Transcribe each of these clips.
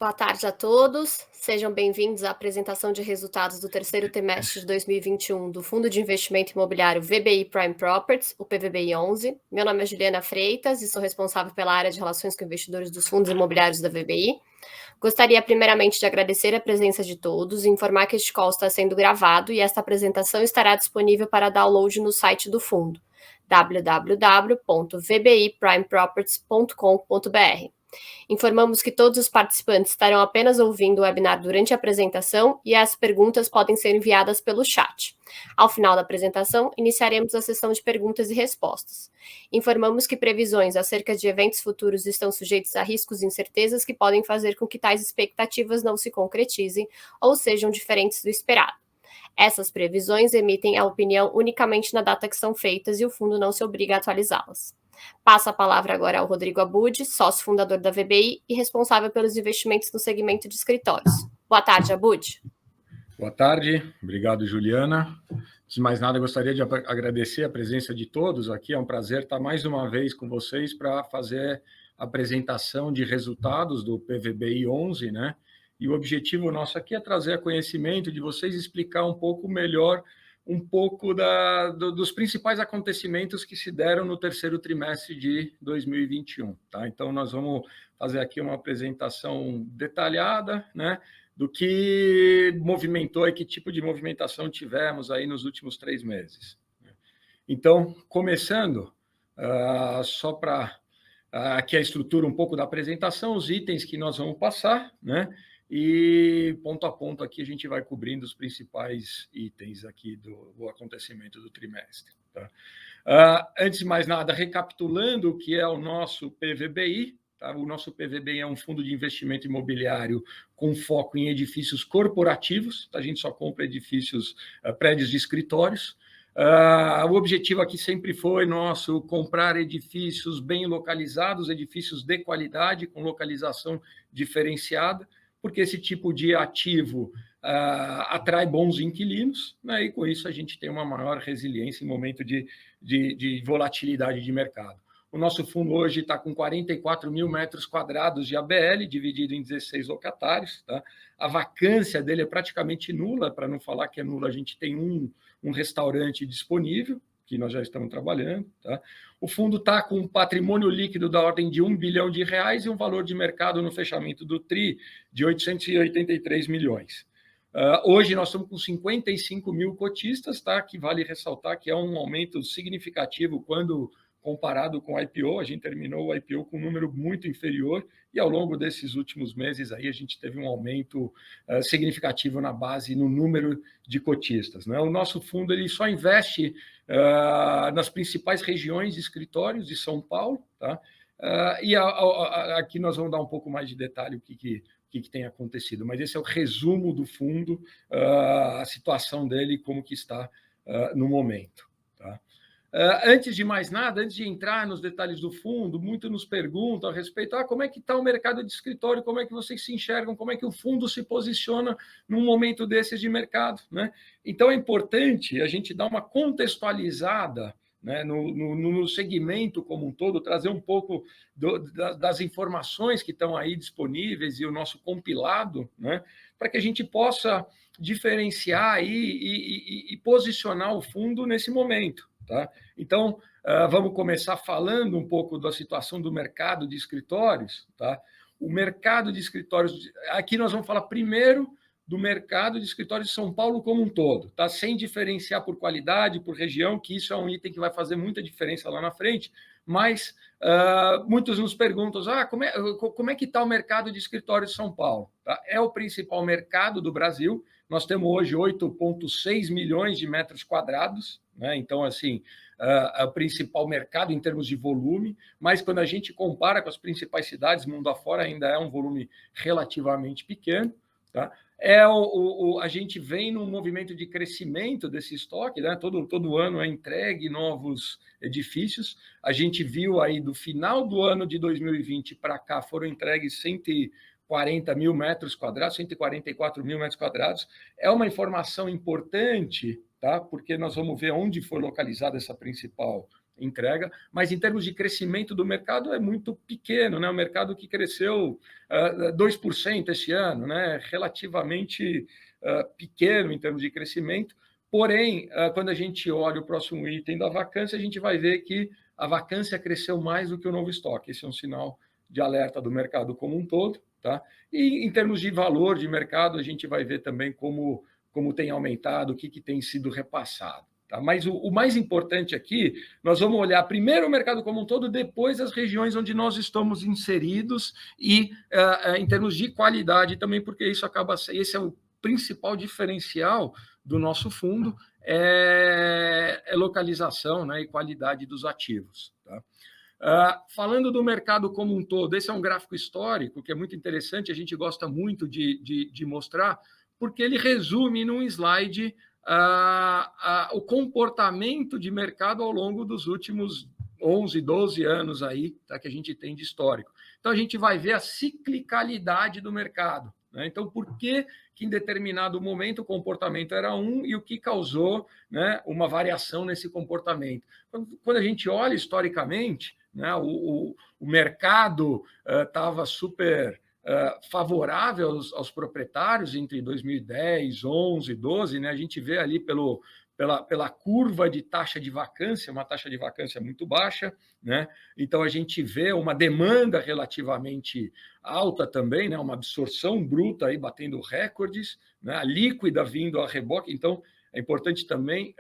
Boa tarde a todos, sejam bem-vindos à apresentação de resultados do terceiro trimestre de 2021 do Fundo de Investimento Imobiliário VBI Prime Properties, o PVBI 11. Meu nome é Juliana Freitas e sou responsável pela área de relações com investidores dos fundos imobiliários da VBI. Gostaria primeiramente de agradecer a presença de todos e informar que este call está sendo gravado e esta apresentação estará disponível para download no site do fundo, www.vbiprimeproperties.com.br. Informamos que todos os participantes estarão apenas ouvindo o webinar durante a apresentação e as perguntas podem ser enviadas pelo chat. Ao final da apresentação, iniciaremos a sessão de perguntas e respostas. Informamos que previsões acerca de eventos futuros estão sujeitos a riscos e incertezas que podem fazer com que tais expectativas não se concretizem ou sejam diferentes do esperado. Essas previsões emitem a opinião unicamente na data que são feitas e o fundo não se obriga a atualizá-las. Passo a palavra agora ao Rodrigo Abud, sócio fundador da VBI e responsável pelos investimentos no segmento de escritórios. Boa tarde, Abud. Boa tarde, obrigado, Juliana. Antes de mais nada, eu gostaria de agradecer a presença de todos aqui. É um prazer estar mais uma vez com vocês para fazer a apresentação de resultados do PVBI 11, né? E o objetivo nosso aqui é trazer a conhecimento de vocês, explicar um pouco melhor dos principais acontecimentos que se deram no terceiro trimestre de 2021. Tá? Então, nós vamos fazer aqui uma apresentação detalhada, né, do que movimentou e que tipo de movimentação tivemos aí nos últimos 3 meses. Então, começando, só para aqui a estrutura um pouco da apresentação, os itens que nós vamos passar, né? E ponto a ponto aqui a gente vai cobrindo os principais itens aqui do acontecimento do trimestre. Tá? Antes de mais nada, recapitulando o que é o nosso PVBI, tá? O nosso PVBI é um fundo de investimento imobiliário com foco em edifícios corporativos, tá? A gente só compra edifícios, prédios de escritórios. O objetivo aqui sempre foi nosso comprar edifícios bem localizados, edifícios de qualidade, com localização diferenciada, porque esse tipo de ativo atrai bons inquilinos, né? E com isso a gente tem uma maior resiliência em momento de volatilidade de mercado. O nosso fundo hoje está com 44 mil metros quadrados de ABL, dividido em 16 locatários. Tá? A vacância dele é praticamente nula, para não falar que é nula, a gente tem um restaurante disponível, que nós já estamos trabalhando. Tá? O fundo está com um patrimônio líquido da ordem de R$ 1 bilhão e um valor de mercado no fechamento do TRI de 883 milhões. Hoje nós estamos com 55 mil cotistas, tá? Que vale ressaltar que é um aumento significativo quando comparado com o IPO. A gente terminou o IPO com um número muito inferior e ao longo desses últimos meses aí a gente teve um aumento significativo na base, no número de cotistas. Né? O nosso fundo ele só investe nas principais regiões de escritórios de São Paulo, tá? E aqui nós vamos dar um pouco mais de detalhe o que tem acontecido, mas esse é o resumo do fundo, a situação dele, como que está no momento. Tá? Antes de mais nada, antes de entrar nos detalhes do fundo, muito nos perguntam a respeito, como é que está o mercado de escritório, como é que vocês se enxergam, como é que o fundo se posiciona num momento desses de mercado, né? Então é importante a gente dar uma contextualizada, né, no segmento como um todo, trazer um pouco das informações que estão aí disponíveis e o nosso compilado, né, para que a gente possa diferenciar e posicionar o fundo nesse momento. Tá? Então, vamos começar falando um pouco da situação do mercado de escritórios. Tá? O mercado de escritórios, aqui nós vamos falar primeiro do mercado de escritórios de São Paulo como um todo, tá? Sem diferenciar por qualidade, por região, que isso é um item que vai fazer muita diferença lá na frente, mas muitos nos perguntam, como é que está o mercado de escritórios de São Paulo? Tá? É o principal mercado do Brasil, nós temos hoje 8,6 milhões de metros quadrados, né? Então, assim, é o principal mercado em termos de volume, mas quando a gente compara com as principais cidades, mundo afora, ainda é um volume relativamente pequeno. Tá? A gente vem num movimento de crescimento desse estoque, né? Todo ano é entregue novos edifícios. A gente viu aí do final do ano de 2020 para cá foram entregues 140 mil metros quadrados, 144 mil metros quadrados. É uma informação importante, tá? Porque nós vamos ver onde foi localizada essa principal entrega, mas em termos de crescimento do mercado é muito pequeno, né? O mercado que cresceu 2% esse ano, né? Relativamente pequeno em termos de crescimento. Porém, quando a gente olha o próximo item da vacância, a gente vai ver que a vacância cresceu mais do que o novo estoque. Esse é um sinal de alerta do mercado como um todo, tá? E em termos de valor de mercado, a gente vai ver também como tem aumentado, o que tem sido repassado. Tá? Mas o mais importante aqui, nós vamos olhar primeiro o mercado como um todo, depois as regiões onde nós estamos inseridos e em termos de qualidade também, porque isso acaba esse é o principal diferencial do nosso fundo, é localização, né, e qualidade dos ativos. Tá? Falando do mercado como um todo, esse é um gráfico histórico que é muito interessante, a gente gosta muito de mostrar, porque ele resume num slide o comportamento de mercado ao longo dos últimos 11, 12 anos aí, tá, que a gente tem de histórico. Então, a gente vai ver a ciclicalidade do mercado. Né? Então, por que em determinado momento o comportamento era um e o que causou, né, uma variação nesse comportamento? Quando a gente olha historicamente, né, o mercado estava super favorável aos proprietários entre 2010, 11, 12, né? A gente vê ali pela curva de taxa de vacância, uma taxa de vacância muito baixa, né? Então a gente vê uma demanda relativamente alta também, né? Uma absorção bruta aí batendo recordes, né? A líquida vindo a reboque. Então é importante também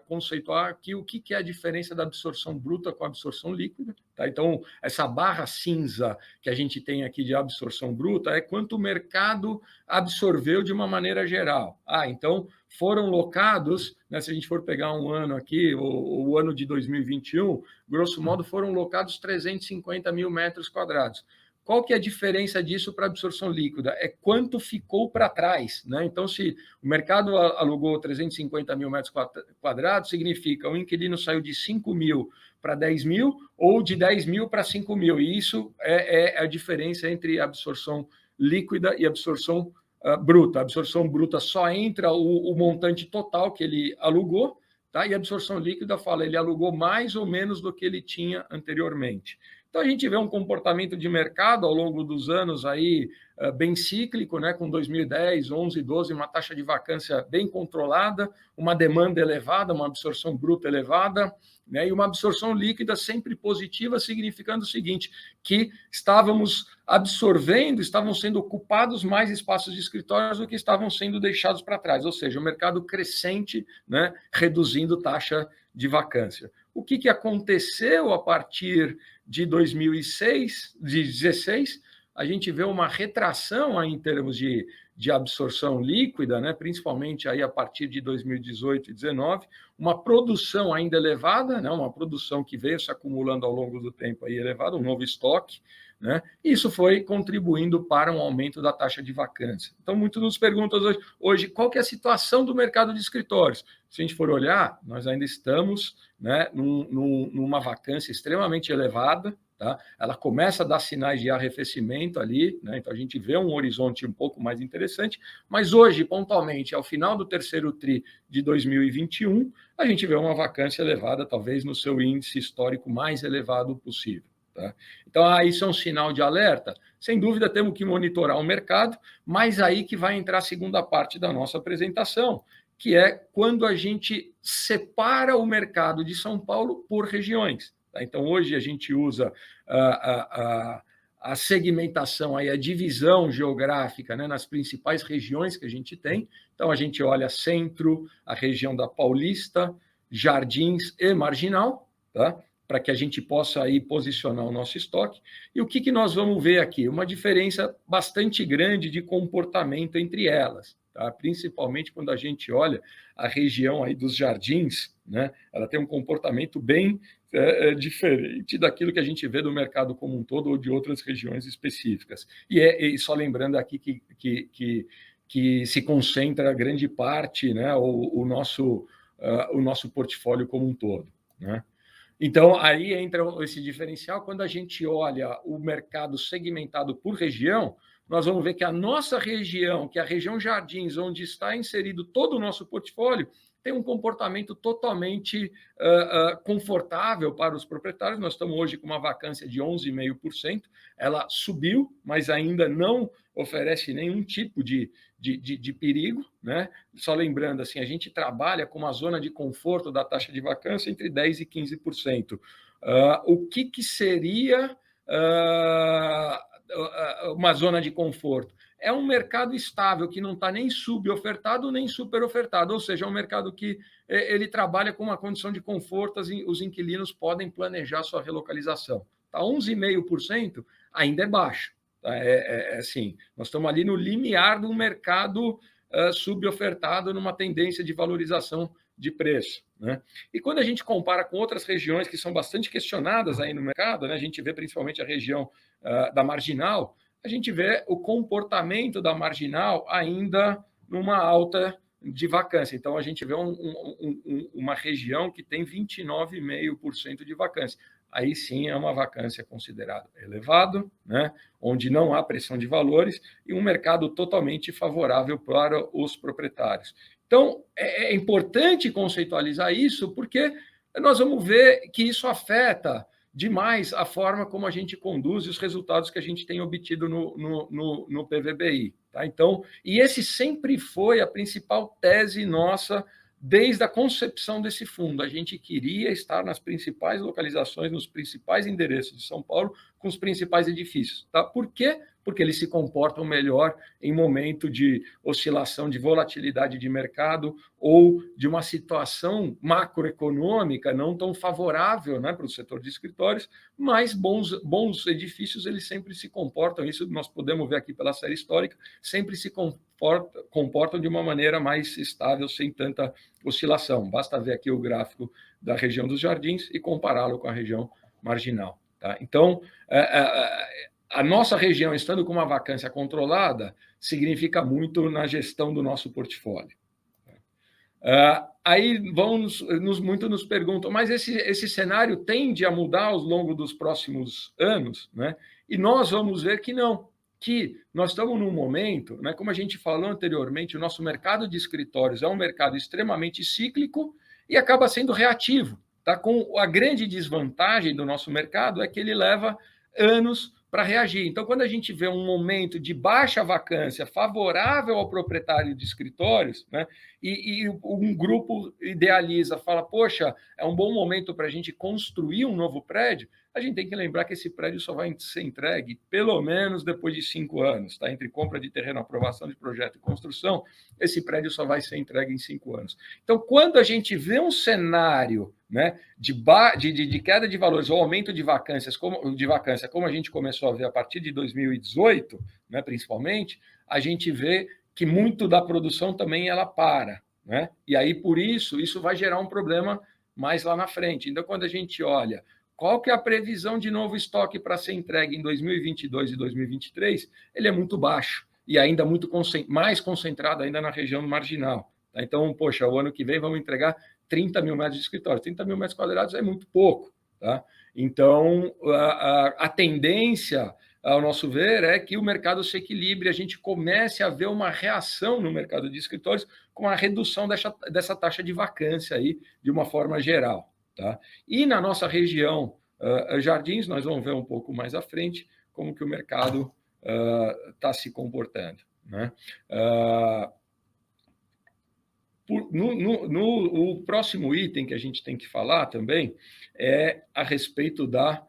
conceituar aqui o que é a diferença da absorção bruta com a absorção líquida. Tá? Então, essa barra cinza que a gente tem aqui de absorção bruta é quanto o mercado absorveu de uma maneira geral. Então, foram locados, né, se a gente for pegar um ano aqui, o ano de 2021, grosso modo, foram locados 350 mil metros quadrados. Qual que é a diferença disso para a absorção líquida? É quanto ficou para trás. Né? Então, se o mercado alugou 350 mil metros quadrados, significa o inquilino saiu de 5 mil para 10 mil ou de 10 mil para 5 mil. E isso é a diferença entre absorção líquida e absorção bruta. A absorção bruta só entra o montante total que ele alugou, tá? E a absorção líquida fala, ele alugou mais ou menos do que ele tinha anteriormente. Então, a gente vê um comportamento de mercado ao longo dos anos aí bem cíclico, né, com 2010, 11, 12, uma taxa de vacância bem controlada, uma demanda elevada, uma absorção bruta elevada, né, e uma absorção líquida sempre positiva, significando o seguinte, que estávamos absorvendo, estavam sendo ocupados mais espaços de escritórios do que estavam sendo deixados para trás, ou seja, o mercado crescente, né, reduzindo taxa de vacância. O que aconteceu a partir de 2016, a gente vê uma retração aí em termos de absorção líquida, né? Principalmente aí a partir de 2018 e 2019, uma produção ainda elevada, né? Uma produção que veio se acumulando ao longo do tempo aí elevada, um novo estoque, né? Isso foi contribuindo para um aumento da taxa de vacância. Então, muitos nos perguntam hoje qual que é a situação do mercado de escritórios. Se a gente for olhar, nós ainda estamos, né, numa vacância extremamente elevada, tá? Ela começa a dar sinais de arrefecimento ali, né? Então a gente vê um horizonte um pouco mais interessante, mas hoje, pontualmente, ao final do terceiro TRI de 2021, a gente vê uma vacância elevada, talvez no seu índice histórico mais elevado possível. Tá? Então, isso é um sinal de alerta? Sem dúvida, temos que monitorar o mercado, mas aí que vai entrar a segunda parte da nossa apresentação, que é quando a gente separa o mercado de São Paulo por regiões. Tá? Então, hoje a gente usa a segmentação, aí, a divisão geográfica, né, nas principais regiões que a gente tem. Então, a gente olha centro, a região da Paulista, Jardins e Marginal, tá? Para que a gente possa aí posicionar o nosso estoque. E o que nós vamos ver aqui? Uma diferença bastante grande de comportamento entre elas, tá? Principalmente quando a gente olha a região aí dos Jardins, né? Ela tem um comportamento bem diferente daquilo que a gente vê do mercado como um todo ou de outras regiões específicas. E só lembrando aqui que se concentra grande parte, né, o nosso portfólio como um todo, né? Então, aí entra esse diferencial. Quando a gente olha o mercado segmentado por região, nós vamos ver que a nossa região, que é a região Jardins, onde está inserido todo o nosso portfólio, tem um comportamento totalmente confortável para os proprietários. Nós estamos hoje com uma vacância de 11,5%, ela subiu, mas ainda não oferece nenhum tipo de perigo, né? Só lembrando, assim, a gente trabalha com uma zona de conforto da taxa de vacância entre 10% e 15%. O que seria uma zona de conforto? É um mercado estável, que não está nem subofertado nem superofertado, ou seja, é um mercado que ele trabalha com uma condição de conforto, os inquilinos podem planejar sua relocalização. Tá, 11,5% ainda é baixo. Tá? Assim, nós estamos ali no limiar de um mercado subofertado, numa tendência de valorização de preço, né? E quando a gente compara com outras regiões que são bastante questionadas aí no mercado, né, a gente vê principalmente a região da Marginal, a gente vê o comportamento da Marginal ainda numa alta de vacância. Então, a gente vê uma região que tem 29,5% de vacância. Aí sim é uma vacância considerada elevado, né, onde não há pressão de valores e um mercado totalmente favorável para os proprietários. Então, é importante conceitualizar isso, porque nós vamos ver que isso afeta demais a forma como a gente conduz e os resultados que a gente tem obtido no PVBI. Tá? Então, e esse sempre foi a principal tese nossa desde a concepção desse fundo. A gente queria estar nas principais localizações, nos principais endereços de São Paulo, com os principais edifícios. Tá? Por quê? Porque eles se comportam melhor em momento de oscilação, de volatilidade de mercado ou de uma situação macroeconômica não tão favorável, né, para o setor de escritórios, mas bons edifícios eles sempre se comportam, isso nós podemos ver aqui pela série histórica, sempre se comportam de uma maneira mais estável, sem tanta oscilação. Basta ver aqui o gráfico da região dos Jardins e compará-lo com a região Marginal. Tá? Então, a nossa região, estando com uma vacância controlada, significa muito na gestão do nosso portfólio. Aí muito nos perguntam, mas esse cenário tende a mudar ao longo dos próximos anos, né? E nós vamos ver que não, que nós estamos num momento, né, como a gente falou anteriormente, o nosso mercado de escritórios é um mercado extremamente cíclico e acaba sendo reativo. Tá? Com a grande desvantagem do nosso mercado é que ele leva anos para reagir. Então, quando a gente vê um momento de baixa vacância favorável ao proprietário de escritórios, né, e um grupo idealiza, fala, poxa, é um bom momento para a gente construir um novo prédio, a gente tem que lembrar que esse prédio só vai ser entregue pelo menos depois de 5 anos. Tá? Entre compra de terreno, aprovação de projeto e construção, esse prédio só vai ser entregue em 5 anos. Então, quando a gente vê um cenário, né, de queda de valores ou aumento de vacância, como a gente começou a ver a partir de 2018, né, principalmente, a gente vê que muito da produção também ela para. Né? E aí, por isso vai gerar um problema mais lá na frente. Então, quando a gente olha qual que é a previsão de novo estoque para ser entregue em 2022 e 2023, ele é muito baixo e ainda muito mais concentrado ainda na região marginal. Tá? Então, poxa, o ano que vem vamos entregar 30 mil metros de escritório. 30 mil metros quadrados é muito pouco. Tá? Então, a tendência, ao nosso ver, é que o mercado se equilibre, a gente comece a ver uma reação no mercado de escritórios com a redução dessa taxa de vacância aí, de uma forma geral. Tá? E na nossa região Jardins, nós vamos ver um pouco mais à frente como que o mercado está se comportando. Né? O próximo item que a gente tem que falar também é a respeito da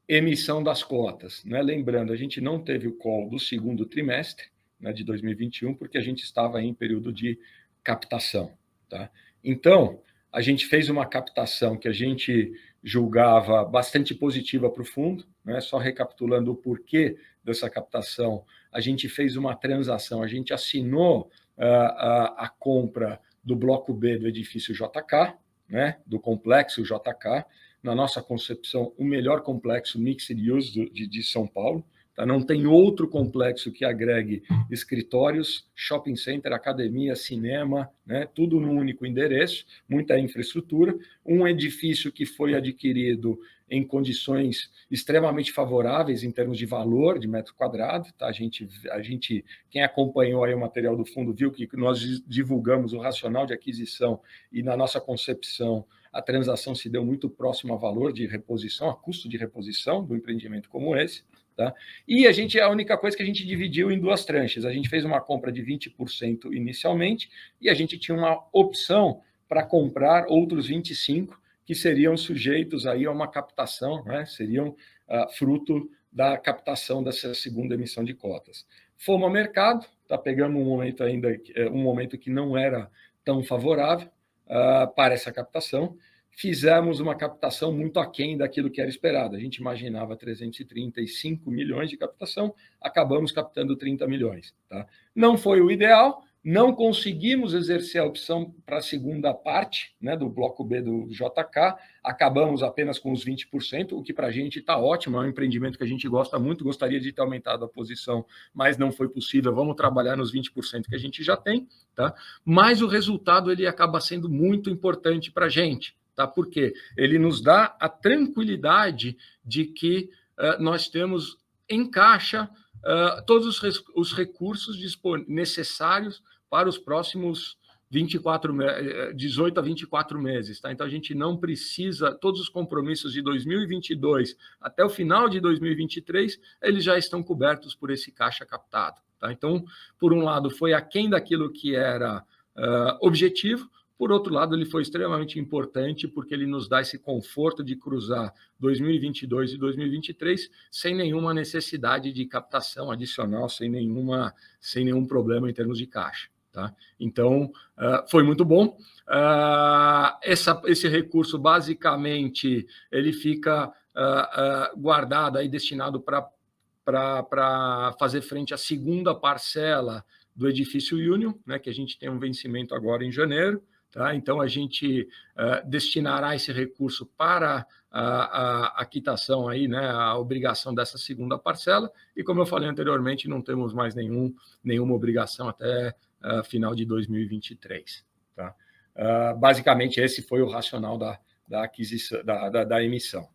emissão das cotas. Né? Lembrando, a gente não teve o call do segundo trimestre, né, de 2021, porque a gente estava em período de captação. Tá? Então, a gente fez uma captação que a gente julgava bastante positiva para o fundo, né? Só recapitulando o porquê dessa captação, a gente fez uma transação, a gente assinou a compra do bloco B do edifício JK, né? Do complexo JK, na nossa concepção, o melhor complexo mixed use de São Paulo, Tá? Não tem outro complexo que agregue escritórios, shopping center, academia, cinema, né? Tudo num único endereço, muita infraestrutura, um edifício que foi adquirido em condições extremamente favoráveis em termos de valor de metro quadrado. Tá? A gente, quem acompanhou aí o material do fundo viu que nós divulgamos o racional de aquisição e na nossa concepção a transação se deu muito próximo a valor de reposição, a custo de reposição do empreendimento como esse. Tá? E a única coisa que a gente dividiu em duas tranches. A gente fez uma compra de 20% inicialmente e a gente tinha uma opção para comprar outros 25%, que seriam sujeitos aí a uma captação, né? Seriam fruto da captação dessa segunda emissão de cotas. Fomos ao mercado, tá? Pegamos um momento que não era tão favorável para essa captação, fizemos uma captação muito aquém daquilo que era esperado. A gente imaginava 335 milhões de captação, acabamos captando 30 milhões. Tá? Não foi o ideal, não conseguimos exercer a opção para a segunda parte, né, do bloco B do JK, acabamos apenas com os 20%, o que para a gente está ótimo, é um empreendimento que a gente gosta muito, gostaria de ter aumentado a posição, mas não foi possível, vamos trabalhar nos 20% que a gente já tem, tá? Mas o resultado ele acaba sendo muito importante para a gente, tá? Porque ele nos dá a tranquilidade de que nós temos em caixa todos os recursos necessários para os próximos 18 a 24 meses. Tá? Então, a gente não precisa, todos os compromissos de 2022 até o final de 2023, eles já estão cobertos por esse caixa captado. Tá? Então, por um lado, foi aquém daquilo que era objetivo, por outro lado, ele foi extremamente importante porque ele nos dá esse conforto de cruzar 2022 e 2023 sem nenhuma necessidade de captação adicional, sem nenhum problema em termos de caixa. Tá? Então, foi muito bom. Esse recurso, basicamente, ele fica guardado, aí, destinado para fazer frente à segunda parcela do edifício Union, né, que a gente tem um vencimento agora em janeiro. Tá? Então, a gente destinará esse recurso para a quitação, aí, né, a obrigação dessa segunda parcela, e, como eu falei anteriormente, não temos mais nenhuma obrigação até final de 2023. Tá? Basicamente, esse foi o racional da aquisição, da emissão.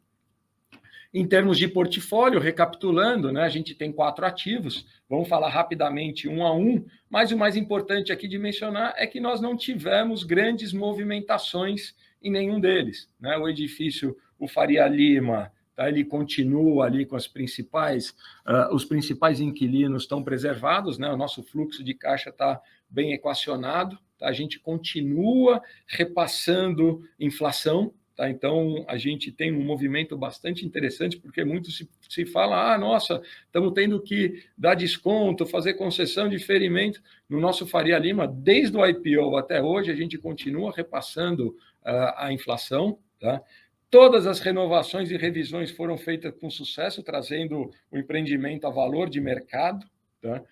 Em termos de portfólio, recapitulando, né, a gente tem 4 ativos, vamos falar rapidamente um a um, mas o mais importante aqui de mencionar é que nós não tivemos grandes movimentações em nenhum deles. Né? O edifício, o Faria Lima, tá, ele continua ali com os principais inquilinos estão preservados, né? O nosso fluxo de caixa está bem equacionado, tá? A gente continua repassando inflação. Tá? Então, a gente tem um movimento bastante interessante, porque muito se fala, nossa, estamos tendo que dar desconto, fazer concessão, diferimento. No nosso Faria Lima, desde o IPO até hoje, a gente continua repassando a inflação. Tá? Todas as renovações e revisões foram feitas com sucesso, trazendo o empreendimento a valor de mercado. Tá?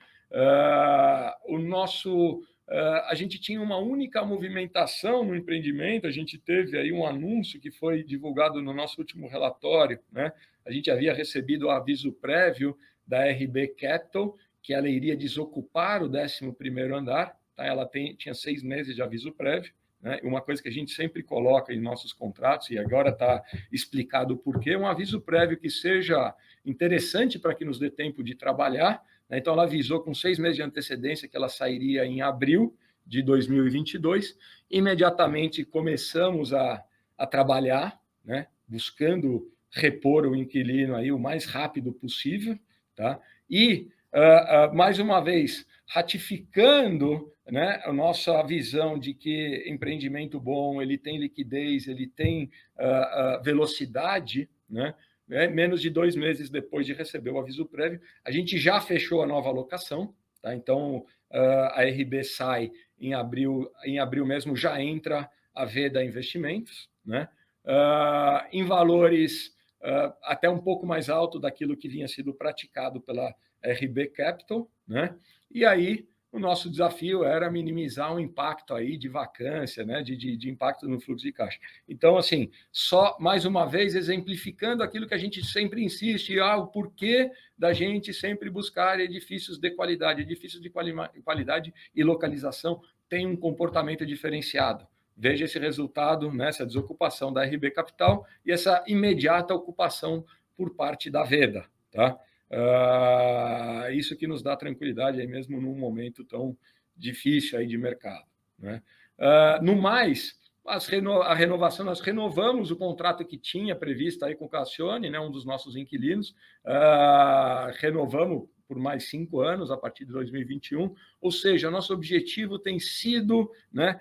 A gente tinha uma única movimentação no empreendimento, a gente teve aí um anúncio que foi divulgado no nosso último relatório, né? A gente havia recebido o aviso prévio da RB Capital, que ela iria desocupar o 11º andar, tá? Ela tinha 6 meses de aviso prévio, né? Uma coisa que a gente sempre coloca em nossos contratos, e agora está explicado o porquê, um aviso prévio que seja interessante para que nos dê tempo de trabalhar. Então, ela avisou com 6 meses de antecedência que ela sairia em abril de 2022. Imediatamente começamos a trabalhar, né, buscando repor o inquilino aí o mais rápido possível. Tá? E, mais uma vez, ratificando, né, a nossa visão de que empreendimento bom, ele tem liquidez, ele tem velocidade, né? Menos de 2 meses depois de receber o aviso prévio, a gente já fechou a nova locação. Tá? Então, a RB sai em abril mesmo, já entra a Veda Investimentos, né? Em valores até um pouco mais alto daquilo que vinha sido praticado pela RB Capital. Né? E aí, o nosso desafio era minimizar o impacto aí de vacância, né, de impacto no fluxo de caixa. Então, assim, só mais uma vez exemplificando aquilo que a gente sempre insiste, o porquê da gente sempre buscar edifícios de qualidade. Edifícios de qualidade e localização têm um comportamento diferenciado. Veja esse resultado, né, essa desocupação da RB Capital e essa imediata ocupação por parte da Veda, tá? Isso que nos dá tranquilidade aí mesmo num momento tão difícil aí de mercado, né? No mais, a renovação, nós renovamos o contrato que tinha previsto aí com o Cassione, né, um dos nossos inquilinos, renovamos por mais 5 anos a partir de 2021, ou seja, nosso objetivo tem sido, né,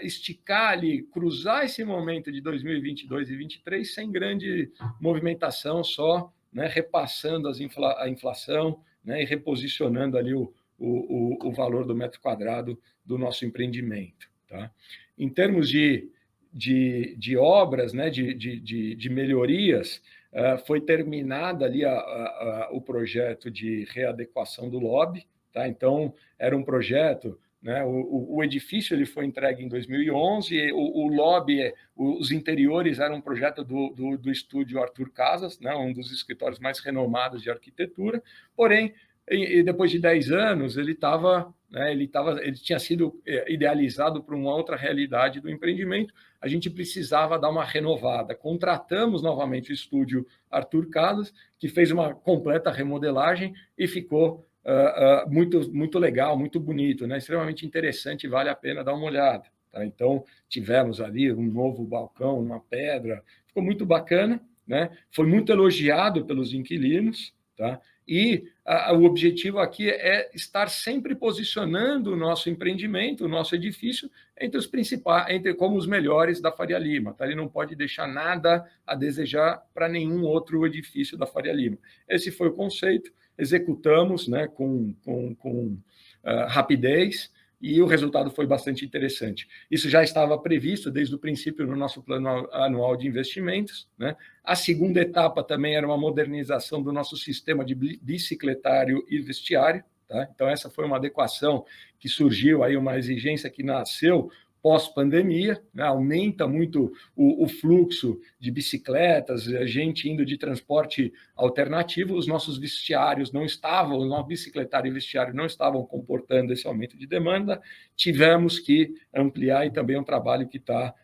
esticar ali, cruzar esse momento de 2022 e 2023 sem grande movimentação, só, né, repassando a inflação, né, e reposicionando ali o valor do metro quadrado do nosso empreendimento. Tá? Em termos de obras, né, de melhorias, foi terminada ali o projeto de readequação do lobby. Tá? Então, era um projeto, né, o edifício ele foi entregue em 2011, o lobby, os interiores eram um projeto do estúdio Arthur Casas, né, um dos escritórios mais renomados de arquitetura, porém, depois de 10 anos, ele tinha sido idealizado para uma outra realidade do empreendimento, a gente precisava dar uma renovada. Contratamos novamente o estúdio Arthur Casas, que fez uma completa remodelagem e ficou muito legal, muito bonito, né? Extremamente interessante, vale a pena dar uma olhada. Tá? Então, tivemos ali um novo balcão, uma pedra, ficou muito bacana, né? Foi muito elogiado pelos inquilinos, tá? E o objetivo aqui é estar sempre posicionando o nosso empreendimento, o nosso edifício, entre os principais, como os melhores da Faria Lima. Tá? Ele não pode deixar nada a desejar para nenhum outro edifício da Faria Lima. Esse foi o conceito, executamos, né, com rapidez, e o resultado foi bastante interessante. Isso já estava previsto desde o princípio no nosso plano anual de investimentos, né? A segunda etapa também era uma modernização do nosso sistema de bicicletário e vestiário, tá? Então, essa foi uma adequação que surgiu, aí uma exigência que nasceu pós-pandemia, né? Aumenta muito o fluxo de bicicletas, a gente indo de transporte alternativo, os nossos vestiários não estavam, o nosso bicicletário e vestiário não estavam comportando esse aumento de demanda, tivemos que ampliar, e também é um trabalho que está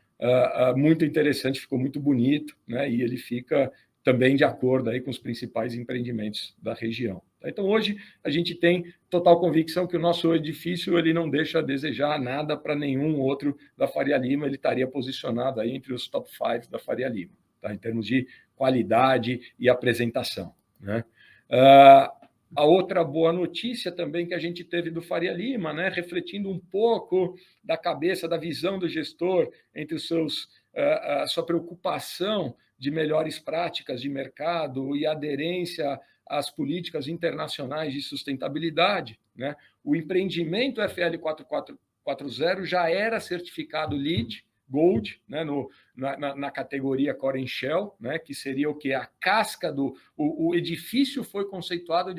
muito interessante, ficou muito bonito, né? E ele fica também de acordo aí com os principais empreendimentos da região. Então, hoje, a gente tem total convicção que o nosso edifício ele não deixa a desejar nada para nenhum outro da Faria Lima, ele estaria posicionado aí entre os top 5 da Faria Lima, tá? Em termos de qualidade e apresentação, né? A outra boa notícia também que a gente teve do Faria Lima, né, refletindo um pouco da cabeça, da visão do gestor entre os a sua preocupação de melhores práticas de mercado e aderência às políticas internacionais de sustentabilidade, né? O empreendimento FL 4440 já era certificado LEED Gold, né, na categoria Core and Shell, né, que seria o que? A casca do... O edifício foi conceituado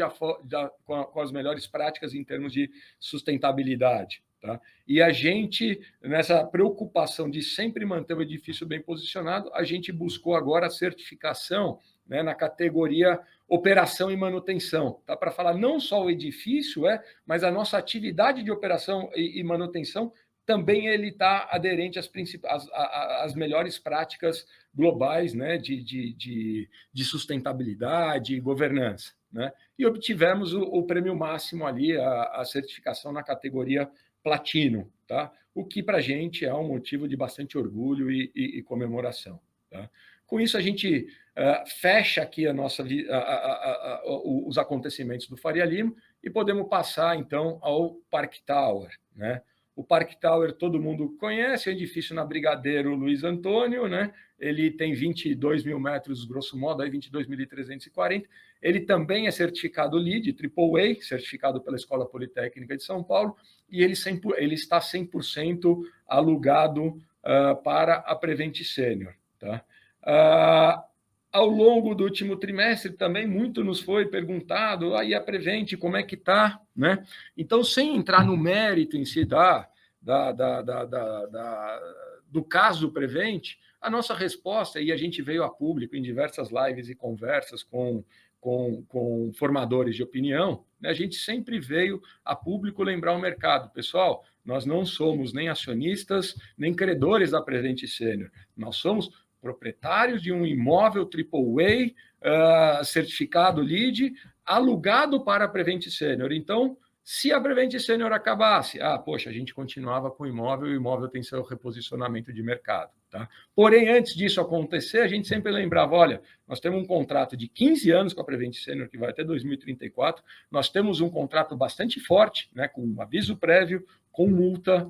com as melhores práticas em termos de sustentabilidade. Tá? E a gente, nessa preocupação de sempre manter o edifício bem posicionado, a gente buscou agora a certificação, né, na categoria operação e manutenção, tá? Para falar não só o edifício, mas a nossa atividade de operação e manutenção também ele está aderente às melhores práticas globais, né, de sustentabilidade e governança, né? E obtivemos o prêmio máximo ali, a certificação na categoria Platino, tá? O que para a gente é um motivo de bastante orgulho e comemoração. Tá? Com isso, a gente fecha aqui os acontecimentos do Faria Lima e podemos passar, então, ao Park Tower, né? O Park Tower todo mundo conhece, é um edifício na Brigadeiro Luiz Antônio, né? Ele tem 22 mil metros, grosso modo, 22.340. Ele também é certificado LEED, AAA, certificado pela Escola Politécnica de São Paulo, e ele está 100% alugado para a Prevent Senior. Tá? Ao longo do último trimestre também muito nos foi perguntado, aí a Prevent, como é que está, né? Então, sem entrar no mérito em si do caso Prevent, a nossa resposta, e a gente veio a público em diversas lives e conversas com formadores de opinião, né, a gente sempre veio a público lembrar o mercado. Pessoal, nós não somos nem acionistas, nem credores da Prevent Sênior. Nós somos proprietários de um imóvel AAA, certificado LEED, alugado para a Prevent Sênior. Então, se a Prevent Sênior acabasse, poxa, a gente continuava com o imóvel tem seu reposicionamento de mercado. Tá? Porém, antes disso acontecer, a gente sempre lembrava, olha, nós temos um contrato de 15 anos com a Prevent Sênior, que vai até 2034, nós temos um contrato bastante forte, né, com um aviso prévio, com multa,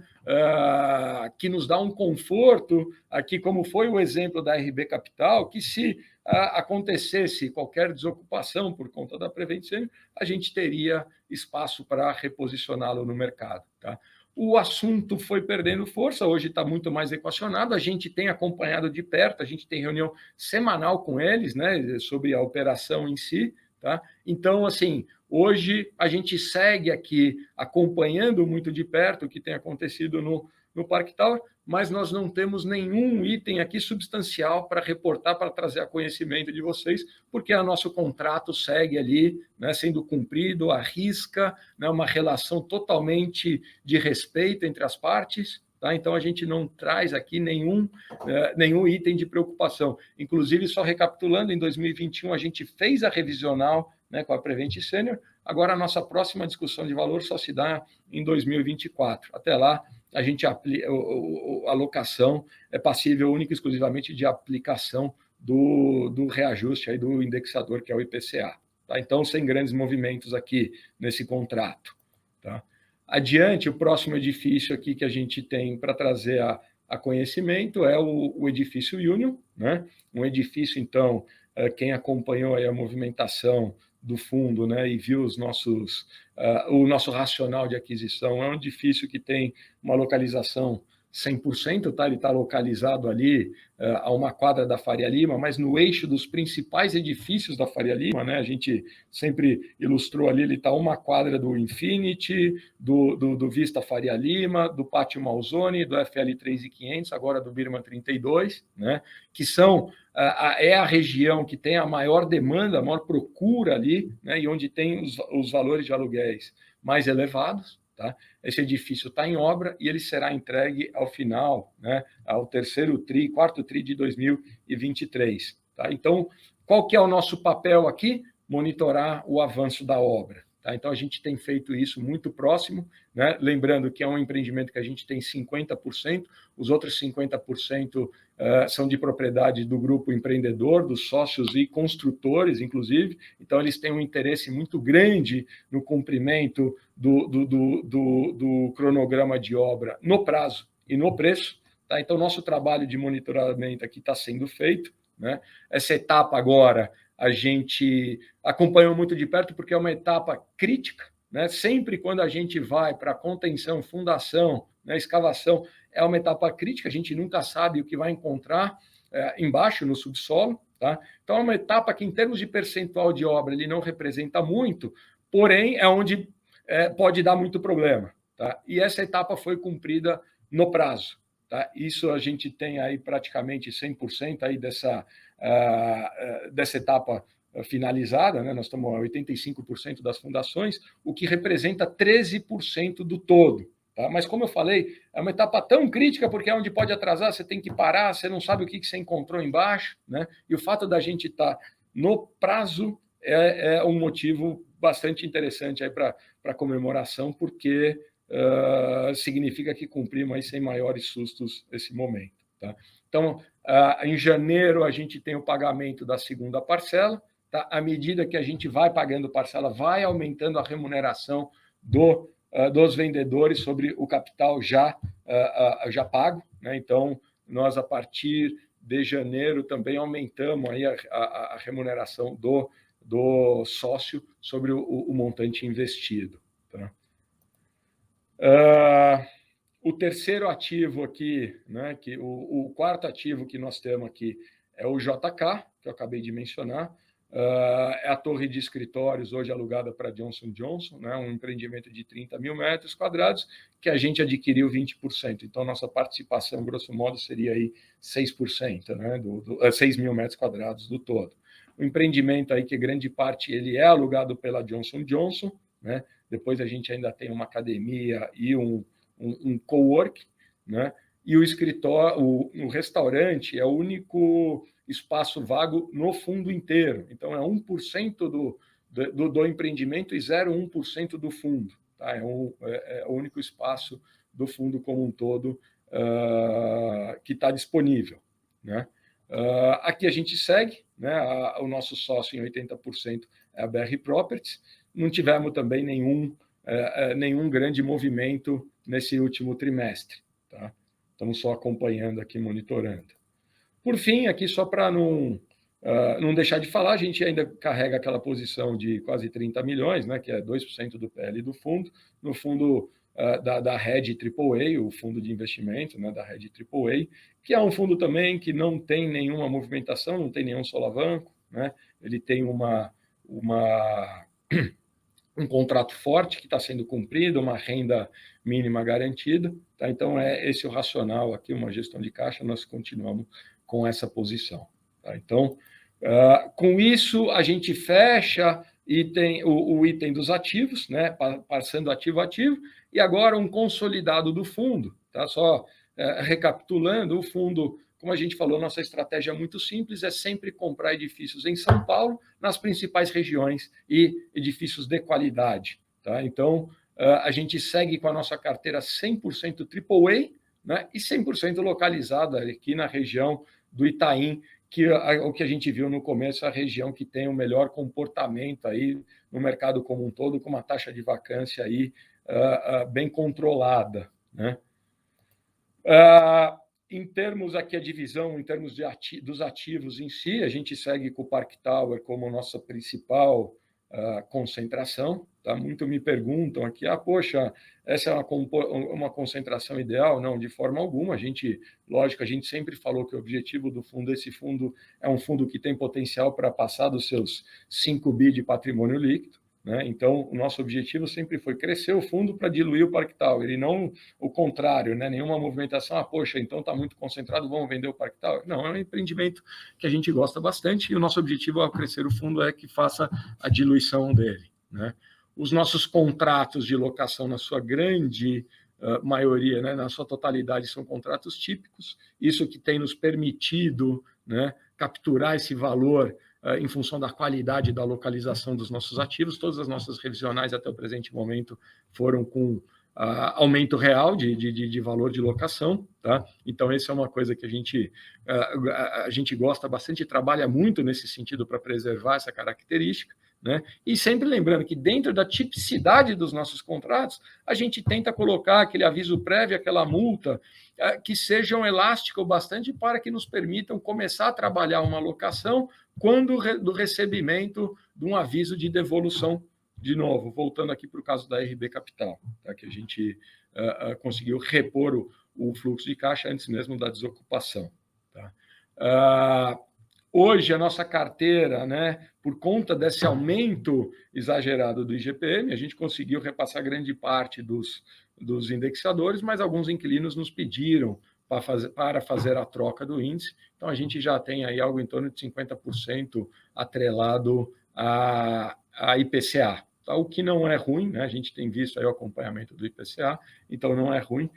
que nos dá um conforto, aqui como foi o exemplo da RB Capital, que se acontecesse qualquer desocupação por conta da Prevent Sênior, a gente teria espaço para reposicioná-lo no mercado. Tá? O assunto foi perdendo força, hoje está muito mais equacionado, a gente tem acompanhado de perto, a gente tem reunião semanal com eles, né, sobre a operação em si, tá? Então, assim, hoje a gente segue aqui acompanhando muito de perto o que tem acontecido no Parque Tower, mas nós não temos nenhum item aqui substancial para reportar, para trazer a conhecimento de vocês, porque o nosso contrato segue ali, né, sendo cumprido, à risca, né, uma relação totalmente de respeito entre as partes. Tá? Então, a gente não traz aqui nenhum item de preocupação. Inclusive, só recapitulando, em 2021 a gente fez a revisional, né, com a Prevent Sênior, agora a nossa próxima discussão de valor só se dá em 2024. Até lá, a gente a alocação é passível única e exclusivamente de aplicação do reajuste aí do indexador, que é o IPCA. Tá? Então, sem grandes movimentos aqui nesse contrato. Tá? Adiante, o próximo edifício aqui que a gente tem para trazer a conhecimento é o edifício Union, né? Um edifício, então, quem acompanhou aí a movimentação do fundo, né, e viu o nosso racional de aquisição, é um edifício que tem uma localização 100%, tá? Ele está localizado ali a uma quadra da Faria Lima, mas no eixo dos principais edifícios da Faria Lima, né? A gente sempre ilustrou ali, ele está uma quadra do Infinity, do Vista Faria Lima, do Pátio Malzone, do FL 3500, agora do Birman 32, né? Que são é a região que tem a maior demanda, a maior procura ali, né, e onde tem os valores de aluguéis mais elevados. Tá? Esse edifício está em obra e ele será entregue ao final, né, ao quarto tri de 2023. Tá? Então, qual que é o nosso papel aqui? Monitorar o avanço da obra. Tá? Então, a gente tem feito isso muito próximo, né? Lembrando que é um empreendimento que a gente tem 50%, os outros 50% são de propriedade do grupo empreendedor, dos sócios e construtores, inclusive. Então, eles têm um interesse muito grande no cumprimento do cronograma de obra no prazo e no preço. Tá? Então, nosso trabalho de monitoramento aqui está sendo feito. Né? Essa etapa agora a gente acompanhou muito de perto porque é uma etapa crítica, né? Sempre quando a gente vai para contenção, fundação, né, escavação, é uma etapa crítica, a gente nunca sabe o que vai encontrar embaixo no subsolo. Tá? Então é uma etapa que, em termos de percentual de obra, ele não representa muito, porém é onde pode dar muito problema. Tá? E essa etapa foi cumprida no prazo. Tá? Isso a gente tem aí praticamente 100% aí dessa etapa finalizada, né? Nós estamos a 85% das fundações, o que representa 13% do todo. Tá? Mas, como eu falei, é uma etapa tão crítica, porque é onde pode atrasar, você tem que parar, você não sabe o que você encontrou embaixo, né? E o fato da gente estar no prazo é um motivo bastante interessante aí para comemoração, porque significa que cumprimos aí sem maiores sustos esse momento. Tá? Então, em janeiro, a gente tem o pagamento da segunda parcela. Tá? À medida que a gente vai pagando parcela, vai aumentando a remuneração dos vendedores sobre o capital já pago. Né? Então, nós, a partir de janeiro, também aumentamos aí a remuneração do sócio sobre o montante investido. Tá? O terceiro ativo aqui, né, o quarto ativo que nós temos aqui é o JK, que eu acabei de mencionar, é a torre de escritórios hoje alugada para Johnson & Johnson, né, um empreendimento de 30 mil metros quadrados, que a gente adquiriu 20%. Então, nossa participação, grosso modo, seria aí 6%, né, 6 mil metros quadrados do todo. O empreendimento aí, que grande parte ele é alugado pela Johnson & Johnson, né, depois a gente ainda tem uma academia e um cowork, né, e o escritório, o restaurante é o único espaço vago no fundo inteiro. Então, é 1% do empreendimento e 0,1% do fundo. Tá? É o único espaço do fundo como um todo que está disponível. Né? Aqui a gente segue, né? O nosso sócio em 80% é a BR Properties. Não tivemos também nenhum grande movimento nesse último trimestre. Tá? Estamos só acompanhando aqui, monitorando. Por fim, aqui só para não deixar de falar, a gente ainda carrega aquela posição de quase 30 milhões, né, que é 2% do PL do fundo, no fundo da Red AAA, o fundo de investimento, né, da Red AAA, que é um fundo também que não tem nenhuma movimentação, não tem nenhum solavanco, né, ele tem um contrato forte que está sendo cumprido, uma renda mínima garantida. Tá? Então, é esse o racional aqui, uma gestão de caixa, nós continuamos com essa posição. Tá? Então, com isso, a gente fecha o item dos ativos, né? Passando ativo a ativo, e agora um consolidado do fundo. Tá? Só recapitulando, o fundo, como a gente falou, nossa estratégia é muito simples, é sempre comprar edifícios em São Paulo, nas principais regiões e edifícios de qualidade. Tá? Então, a gente segue com a nossa carteira 100% AAA, né? E 100% localizada aqui na região do Itaim, que o que a gente viu no começo, a região que tem o melhor comportamento aí no mercado como um todo, com uma taxa de vacância aí bem controlada. Né? Em termos aqui, a divisão, em termos dos ativos em si, a gente segue com o Park Tower como nossa principal concentração. Tá? Muito me perguntam aqui, poxa, essa é uma concentração ideal? Não, de forma alguma. Lógico, a gente sempre falou que o objetivo do fundo, esse fundo é um fundo que tem potencial para passar dos seus 5 bi de patrimônio líquido. Né? Então, o nosso objetivo sempre foi crescer o fundo para diluir o Park Tower, e não o contrário, né? Nenhuma movimentação, poxa, então está muito concentrado, vamos vender o Park Tower. Não, é um empreendimento que a gente gosta bastante, e o nosso objetivo ao crescer o fundo é que faça a diluição dele. Né? Os nossos contratos de locação, na sua grande maioria, né, na sua totalidade, são contratos típicos, isso que tem nos permitido, né, capturar esse valor em função da qualidade da localização dos nossos ativos. Todas as nossas revisionais até o presente momento foram com aumento real de valor de locação. Tá? Então, essa é uma coisa que a gente gosta bastante e trabalha muito nesse sentido para preservar essa característica. Né? E sempre lembrando que dentro da tipicidade dos nossos contratos, a gente tenta colocar aquele aviso prévio, aquela multa, que sejam elásticos bastante para que nos permitam começar a trabalhar uma locação quando do recebimento de um aviso de devolução, de novo, voltando aqui para o caso da RB Capital, tá? Que a gente conseguiu repor o fluxo de caixa antes mesmo da desocupação. Tá? Hoje, a nossa carteira, né, por conta desse aumento exagerado do IGPM, a gente conseguiu repassar grande parte dos indexadores, mas alguns inquilinos nos pediram para fazer a troca do índice. Então, a gente já tem aí algo em torno de 50% atrelado a IPCA, tá? O que não é ruim, né? A gente tem visto aí o acompanhamento do IPCA, então não é ruim,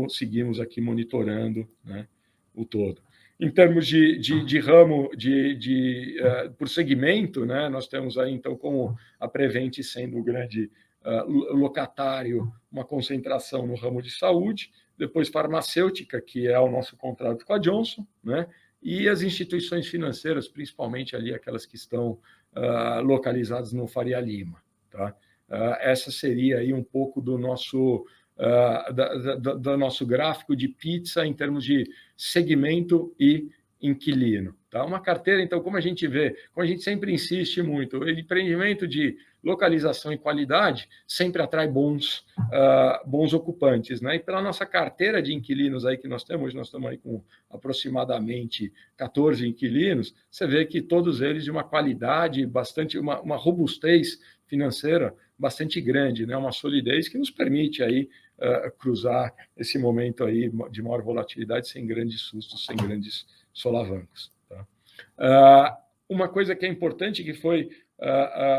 seguimos aqui monitorando, né, o todo. Em termos de ramo, por segmento, né, nós temos aí, então, como a Prevent sendo o grande locatário, uma concentração no ramo de saúde, depois farmacêutica, que é o nosso contrato com a Johnson, né, e as instituições financeiras, principalmente ali aquelas que estão localizadas no Faria Lima. Tá? Essa seria aí um pouco do nosso... do nosso gráfico de pizza em termos de segmento e inquilino. Tá? Uma carteira, então, como a gente vê, como a gente sempre insiste muito, o empreendimento de localização e qualidade sempre atrai bons ocupantes, né? E pela nossa carteira de inquilinos aí que nós temos, hoje nós estamos aí com aproximadamente 14 inquilinos, você vê que todos eles de uma qualidade bastante, uma robustez financeira bastante grande, né? Uma solidez que nos permite aí cruzar esse momento aí de maior volatilidade sem grandes sustos, sem grandes solavancos. Tá? Uma coisa que é importante, que foi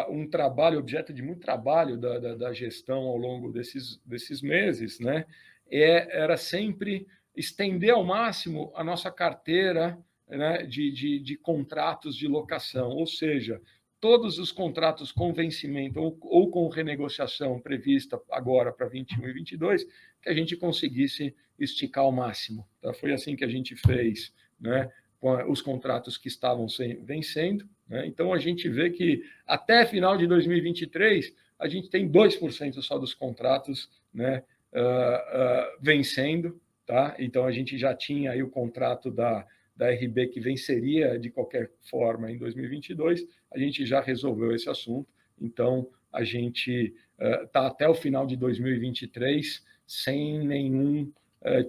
um trabalho, objeto de muito trabalho da gestão ao longo desses meses, né? Era sempre estender ao máximo a nossa carteira, né, de contratos de locação, ou seja, todos os contratos com vencimento ou com renegociação prevista agora para 21 e 22, que a gente conseguisse esticar ao máximo. Tá? Foi assim que a gente fez, né, com os contratos que estavam vencendo. Né? Então, a gente vê que até final de 2023, a gente tem 2% só dos contratos, né, vencendo. Tá? Então, a gente já tinha aí o contrato da RB que venceria de qualquer forma em 2022, a gente já resolveu esse assunto, então a gente está até o final de 2023 sem nenhum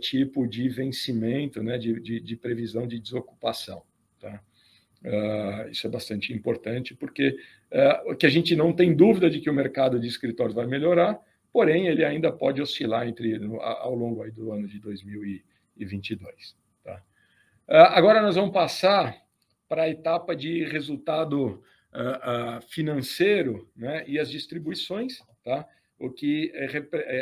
tipo de vencimento, né, de previsão de desocupação. Tá? Isso é bastante importante, porque que a gente não tem dúvida de que o mercado de escritórios vai melhorar, porém ele ainda pode oscilar ao longo aí do ano de 2022. Tá? Agora nós vamos passar para a etapa de resultado financeiro, né, e as distribuições, tá? O que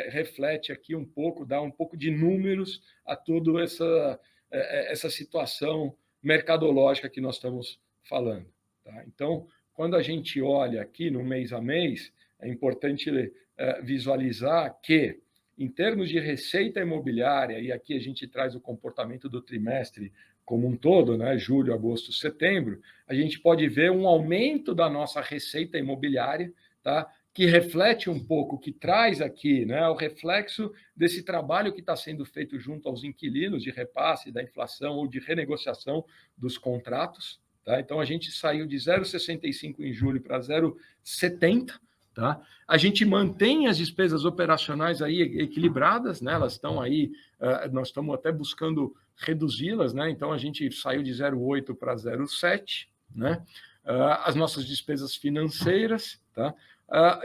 reflete aqui um pouco, dá um pouco de números a toda essa situação mercadológica que nós estamos falando. Tá? Então, quando a gente olha aqui no mês a mês, é importante visualizar que, em termos de receita imobiliária, e aqui a gente traz o comportamento do trimestre como um todo, né, julho, agosto, setembro, a gente pode ver um aumento da nossa receita imobiliária, tá, que reflete um pouco, que traz aqui, né, o reflexo desse trabalho que está sendo feito junto aos inquilinos de repasse da inflação ou de renegociação dos contratos. Tá? Então, a gente saiu de 0,65 em julho para 0,70. Tá? A gente mantém as despesas operacionais aí equilibradas, né? Elas estão aí, nós estamos até buscando reduzi-las, né? Então a gente saiu de 0,8 para 0,7, né? As nossas despesas financeiras, tá?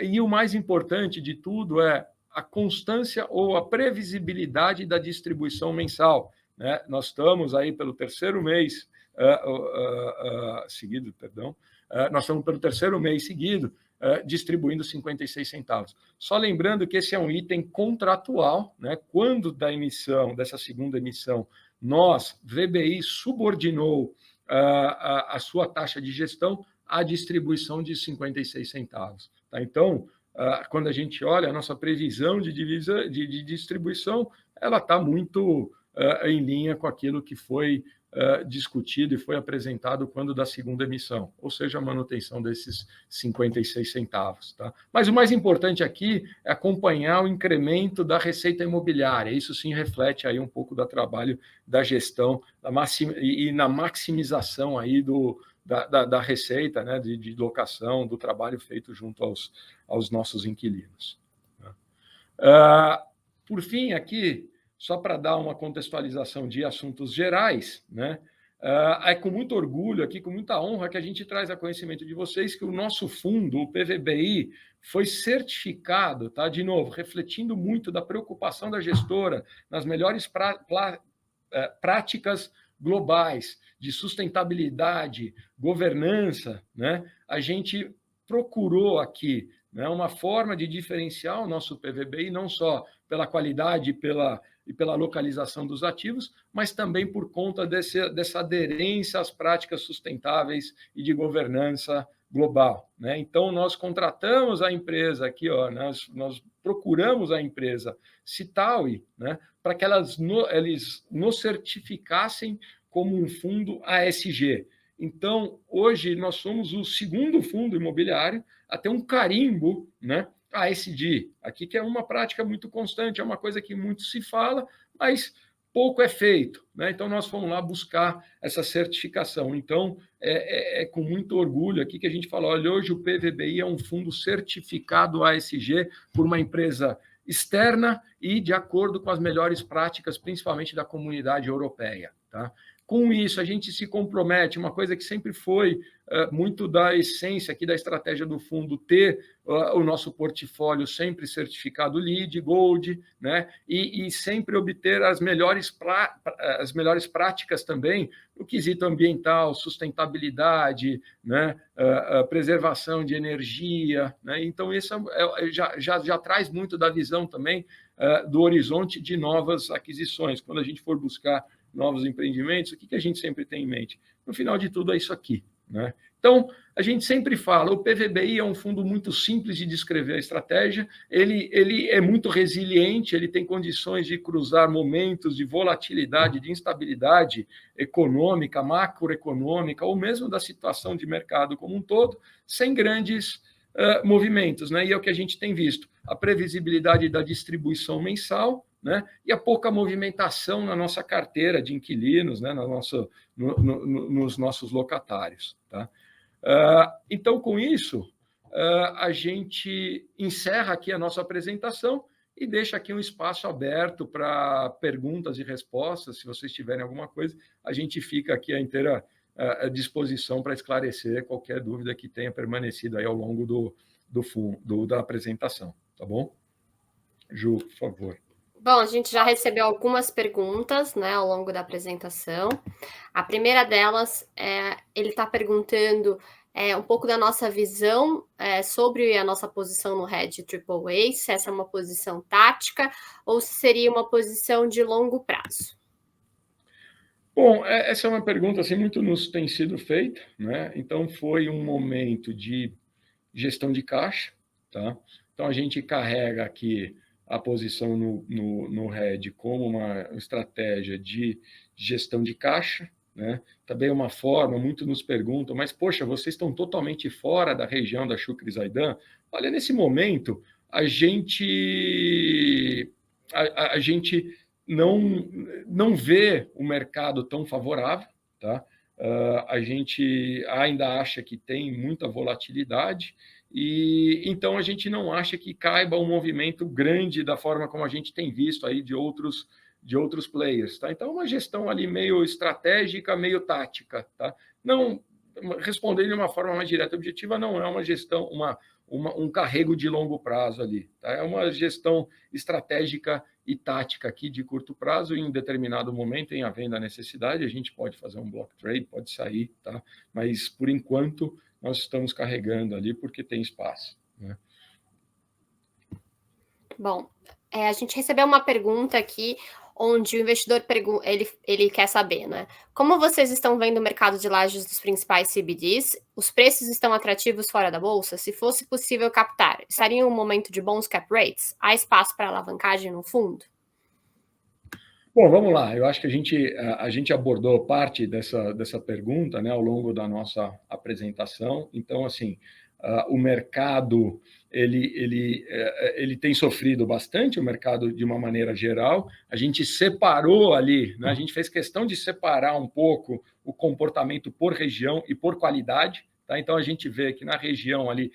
E o mais importante de tudo é a constância ou a previsibilidade da distribuição mensal, né? Nós estamos aí pelo terceiro mês seguido, perdão, nós estamos pelo terceiro mês seguido distribuindo 56 centavos. Só lembrando que esse é um item contratual, né? Quando da emissão, dessa segunda emissão, nós, VBI, subordinou a sua taxa de gestão à distribuição de 56 centavos. Tá? Então, quando a gente olha a nossa previsão de distribuição, ela está muito em linha com aquilo que foi discutido e foi apresentado quando da segunda emissão, ou seja, a manutenção desses 56 centavos. Tá? Mas o mais importante aqui é acompanhar o incremento da receita imobiliária. Isso sim reflete aí um pouco do trabalho da gestão e na maximização aí da receita, né, de locação, do trabalho feito junto aos nossos inquilinos. Por fim, aqui, só para dar uma contextualização de assuntos gerais, né? É com muito orgulho aqui, com muita honra, que a gente traz a conhecimento de vocês que o nosso fundo, o PVBI, foi certificado, tá? De novo, refletindo muito da preocupação da gestora nas melhores práticas globais de sustentabilidade, governança, né? A gente procurou aqui, né, uma forma de diferenciar o nosso PVBI, não só pela qualidade e pela localização dos ativos, mas também por conta dessa aderência às práticas sustentáveis e de governança global. Né? Então, nós contratamos a empresa aqui, ó, nós procuramos a empresa Citaui, né, para que eles nos certificassem como um fundo ASG. Então, hoje, nós somos o segundo fundo imobiliário a ter um carimbo, né, ASG, aqui que é uma prática muito constante, é uma coisa que muito se fala, mas pouco é feito, né? Então, nós fomos lá buscar essa certificação. Então, é com muito orgulho aqui que a gente fala, olha, hoje o PVBI é um fundo certificado ASG por uma empresa externa e de acordo com as melhores práticas, principalmente da comunidade europeia, tá? Com isso, a gente se compromete, uma coisa que sempre foi muito da essência aqui da estratégia do fundo, ter o nosso portfólio sempre certificado LEED, Gold, né? E sempre obter as melhores práticas também no quesito ambiental, sustentabilidade, né? Preservação de energia, né? Então, isso já traz muito da visão também do horizonte de novas aquisições. Quando a gente for buscar novos empreendimentos, o que a gente sempre tem em mente? No final de tudo, é isso aqui, né? Então, a gente sempre fala, o PVBI é um fundo muito simples de descrever a estratégia, ele é muito resiliente, ele tem condições de cruzar momentos de volatilidade, de instabilidade econômica, macroeconômica, ou mesmo da situação de mercado como um todo, sem grandes movimentos, né? E é o que a gente tem visto, a previsibilidade da distribuição mensal, né? E a pouca movimentação na nossa carteira de inquilinos, né? Nos nossos locatários. Tá? Então, com isso, a gente encerra aqui a nossa apresentação e deixa aqui um espaço aberto para perguntas e respostas. Se vocês tiverem alguma coisa, a gente fica aqui à inteira disposição para esclarecer qualquer dúvida que tenha permanecido aí ao longo da apresentação. Tá bom? Ju, por favor. Bom, a gente já recebeu algumas perguntas, né, ao longo da apresentação. A primeira delas, ele está perguntando um pouco da nossa visão sobre a nossa posição no RED AAA, se essa é uma posição tática ou se seria uma posição de longo prazo. Bom, essa é uma pergunta assim, muito nos tem sido feita, né? Então, foi um momento de gestão de caixa, tá? Então, a gente carrega aqui a posição no RED como uma estratégia de gestão de caixa, né? Também uma forma, muito nos perguntam, mas, poxa, vocês estão totalmente fora da região da Shukri Zaidan? Olha, nesse momento, a gente não vê o mercado tão favorável, tá? A gente ainda acha que tem muita volatilidade, e então a gente não acha que caiba um movimento grande da forma como a gente tem visto aí de outros players, tá? Então, uma gestão ali meio estratégica, meio tática, tá? Não, respondendo de uma forma mais direta e objetiva, não é uma gestão, um carrego de longo prazo ali, tá? É uma gestão estratégica e tática aqui de curto prazo, e em determinado momento, em havendo a necessidade, a gente pode fazer um block trade, pode sair, tá? Mas, por enquanto, nós estamos carregando ali porque tem espaço, né? Bom, a gente recebeu uma pergunta aqui, onde o investidor ele quer saber, né? Como vocês estão vendo o mercado de lajes dos principais CBDs? Os preços estão atrativos fora da bolsa? Se fosse possível captar, estaria em um momento de bons cap rates? Há espaço para alavancagem no fundo? Bom, vamos lá. Eu acho que a gente abordou parte dessa pergunta, né, ao longo da nossa apresentação. Então, assim, o mercado ele tem sofrido bastante, o mercado de uma maneira geral. A gente separou ali, né, a gente fez questão de separar um pouco o comportamento por região e por qualidade. Tá? Então, a gente vê que na região ali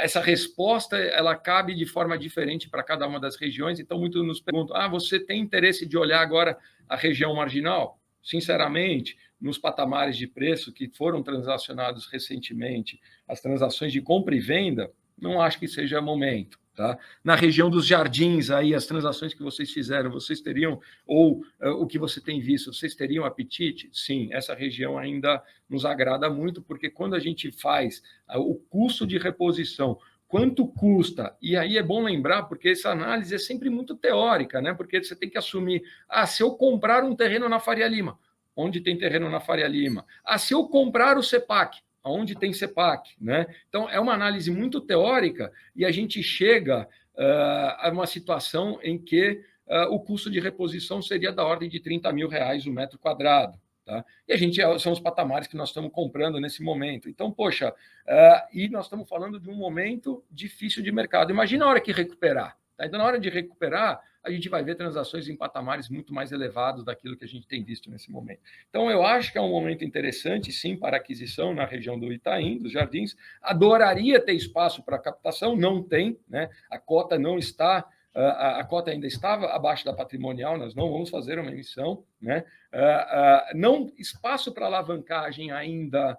essa resposta ela cabe de forma diferente para cada uma das regiões. Então, muitos nos perguntam, você tem interesse de olhar agora a região marginal? Sinceramente, nos patamares de preço que foram transacionados recentemente, as transações de compra e venda, não acho que seja momento. Tá? Na região dos Jardins, aí, as transações que vocês fizeram, vocês teriam, ou o que você tem visto, vocês teriam apetite? Sim, essa região ainda nos agrada muito, porque quando a gente faz o custo de reposição, quanto custa, e aí é bom lembrar, porque essa análise é sempre muito teórica, né? Porque você tem que assumir, se eu comprar um terreno na Faria Lima, onde tem terreno na Faria Lima? Se eu comprar o CEPAC, onde tem CEPAC, né? Então, é uma análise muito teórica e a gente chega a uma situação em que o custo de reposição seria da ordem de R$30 mil o metro quadrado. Tá? E são os patamares que nós estamos comprando nesse momento. Então, poxa, e nós estamos falando de um momento difícil de mercado. Imagina a hora que recuperar. Então, na hora de recuperar, a gente vai ver transações em patamares muito mais elevados daquilo que a gente tem visto nesse momento. Então, eu acho que é um momento interessante, sim, para aquisição na região do Itaim, dos Jardins. Adoraria ter espaço para captação, não tem, né? A cota não está, a cota ainda estava abaixo da patrimonial, nós não vamos fazer uma emissão, né? Não espaço para alavancagem ainda.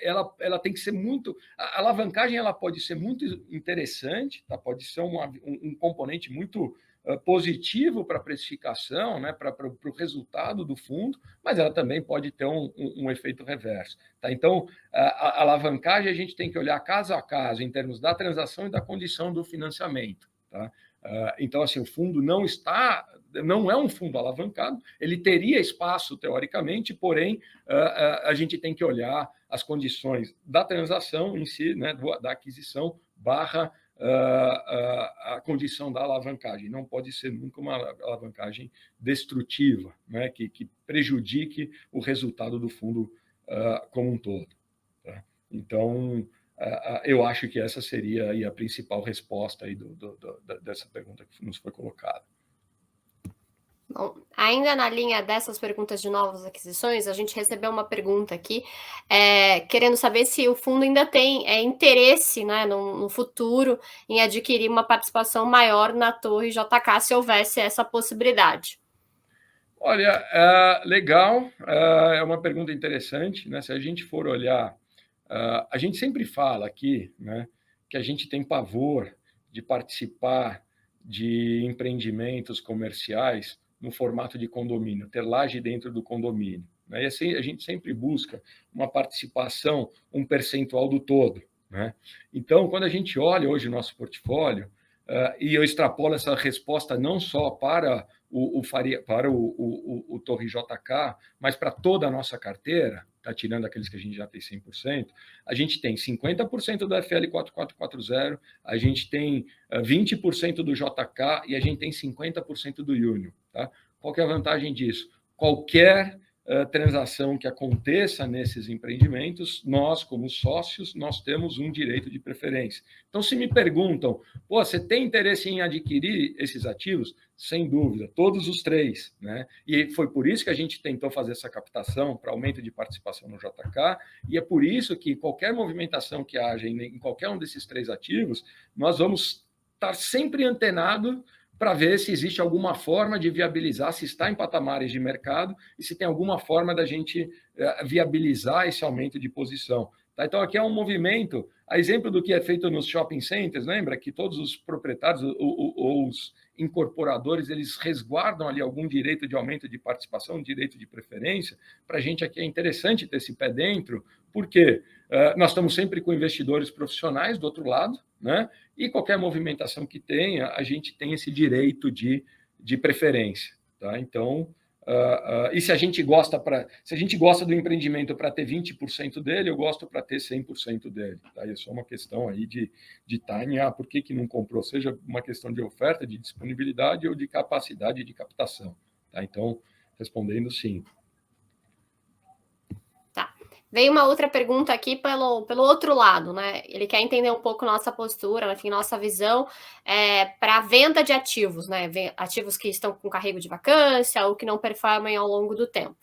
Ela tem que ser muito. A alavancagem ela pode ser muito interessante, tá? Pode ser um componente muito positivo para a precificação, né? Para o resultado do fundo, mas ela também pode ter um efeito reverso. Tá? Então, a alavancagem a gente tem que olhar caso a caso, em termos da transação e da condição do financiamento. Tá? Então, assim, o fundo não é um fundo alavancado, ele teria espaço teoricamente, porém a gente tem que olhar as condições da transação em si, né, da aquisição barra a condição da alavancagem. Não pode ser nunca uma alavancagem destrutiva, né, que prejudique o resultado do fundo como um todo. Tá? Então, eu acho que essa seria aí a principal resposta aí dessa pergunta que nos foi colocada. Bom, ainda na linha dessas perguntas de novas aquisições, a gente recebeu uma pergunta aqui, querendo saber se o fundo ainda tem interesse, né, no futuro, em adquirir uma participação maior na Torre JK, se houvesse essa possibilidade. Olha, legal, é uma pergunta interessante, né? Se a gente for olhar, a gente sempre fala aqui, né, que a gente tem pavor de participar de empreendimentos comerciais no formato de condomínio, ter laje dentro do condomínio. Né? E assim, a gente sempre busca uma participação, um percentual do todo. Né? Então, quando a gente olha hoje o nosso portfólio, e eu extrapolo essa resposta não só para o Torre JK, mas para toda a nossa carteira, tá, tirando aqueles que a gente já tem 100%, a gente tem 50% do FL 4440, a gente tem 20% do JK e a gente tem 50% do Union. Tá? Qual que é a vantagem disso? Qualquer transação que aconteça nesses empreendimentos, nós, como sócios, nós temos um direito de preferência. Então, se me perguntam, você tem interesse em adquirir esses ativos? Sem dúvida, todos os três. Né? E foi por isso que a gente tentou fazer essa captação para aumento de participação no JK, e é por isso que qualquer movimentação que haja em qualquer um desses três ativos, nós vamos estar sempre antenado para ver se existe alguma forma de viabilizar, se está em patamares de mercado e se tem alguma forma da gente viabilizar esse aumento de posição. Tá? Então, aqui é um movimento, a exemplo do que é feito nos shopping centers, lembra que todos os proprietários ou os incorporadores, eles resguardam ali algum direito de aumento de participação, direito de preferência. Para a gente aqui é interessante ter esse pé dentro, porque nós estamos sempre com investidores profissionais do outro lado, né? E qualquer movimentação que tenha, a gente tem esse direito de preferência. Tá? Então, e se a gente gosta do empreendimento para ter 20% dele, eu gosto para ter 100% dele. Tá? É só uma questão aí de timing. Por que não comprou? Seja uma questão de oferta, de disponibilidade ou de capacidade de captação. Tá? Então, respondendo sim. Veio uma outra pergunta aqui pelo outro lado, né? Ele quer entender um pouco nossa postura, enfim, nossa visão para a venda de ativos, né? Ativos que estão com carrego de vacância ou que não performem ao longo do tempo.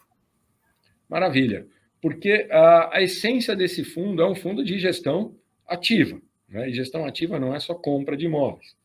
Maravilha, porque a essência desse fundo é um fundo de gestão ativa. Né? E gestão ativa não é só compra de imóveis.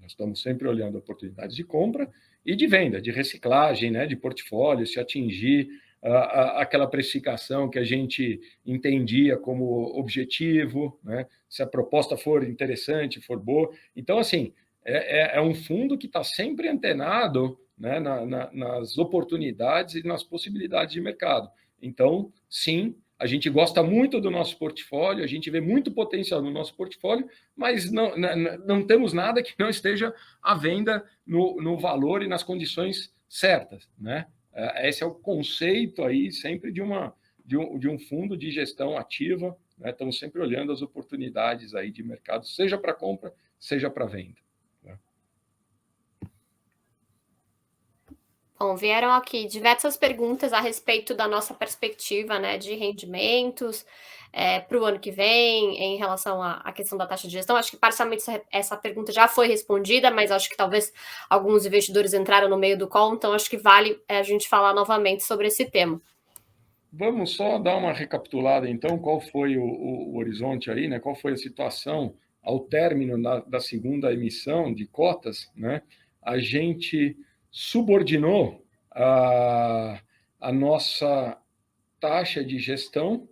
Nós estamos sempre olhando oportunidades de compra e de venda, de reciclagem, né? De portfólio, se atingir aquela precificação que a gente entendia como objetivo, né? Se a proposta for interessante, for boa. Então, assim, é um fundo que está sempre antenado, né, nas oportunidades e nas possibilidades de mercado. Então, sim, a gente gosta muito do nosso portfólio, a gente vê muito potencial no nosso portfólio, mas não temos nada que não esteja à venda no valor e nas condições certas, né? Esse é o conceito aí sempre de um fundo de gestão ativa, né? Estamos sempre olhando as oportunidades aí de mercado, seja para compra, seja para venda. Né? Bom, vieram aqui diversas perguntas a respeito da nossa perspectiva, né, de rendimentos, para o ano que vem, em relação à questão da taxa de gestão? Acho que parcialmente essa pergunta já foi respondida, mas acho que talvez alguns investidores entraram no meio do call, então acho que vale a gente falar novamente sobre esse tema. Vamos só dar uma recapitulada, então, qual foi o horizonte aí, né? Qual foi a situação ao término da segunda emissão de cotas, né? A gente subordinou a nossa taxa de gestão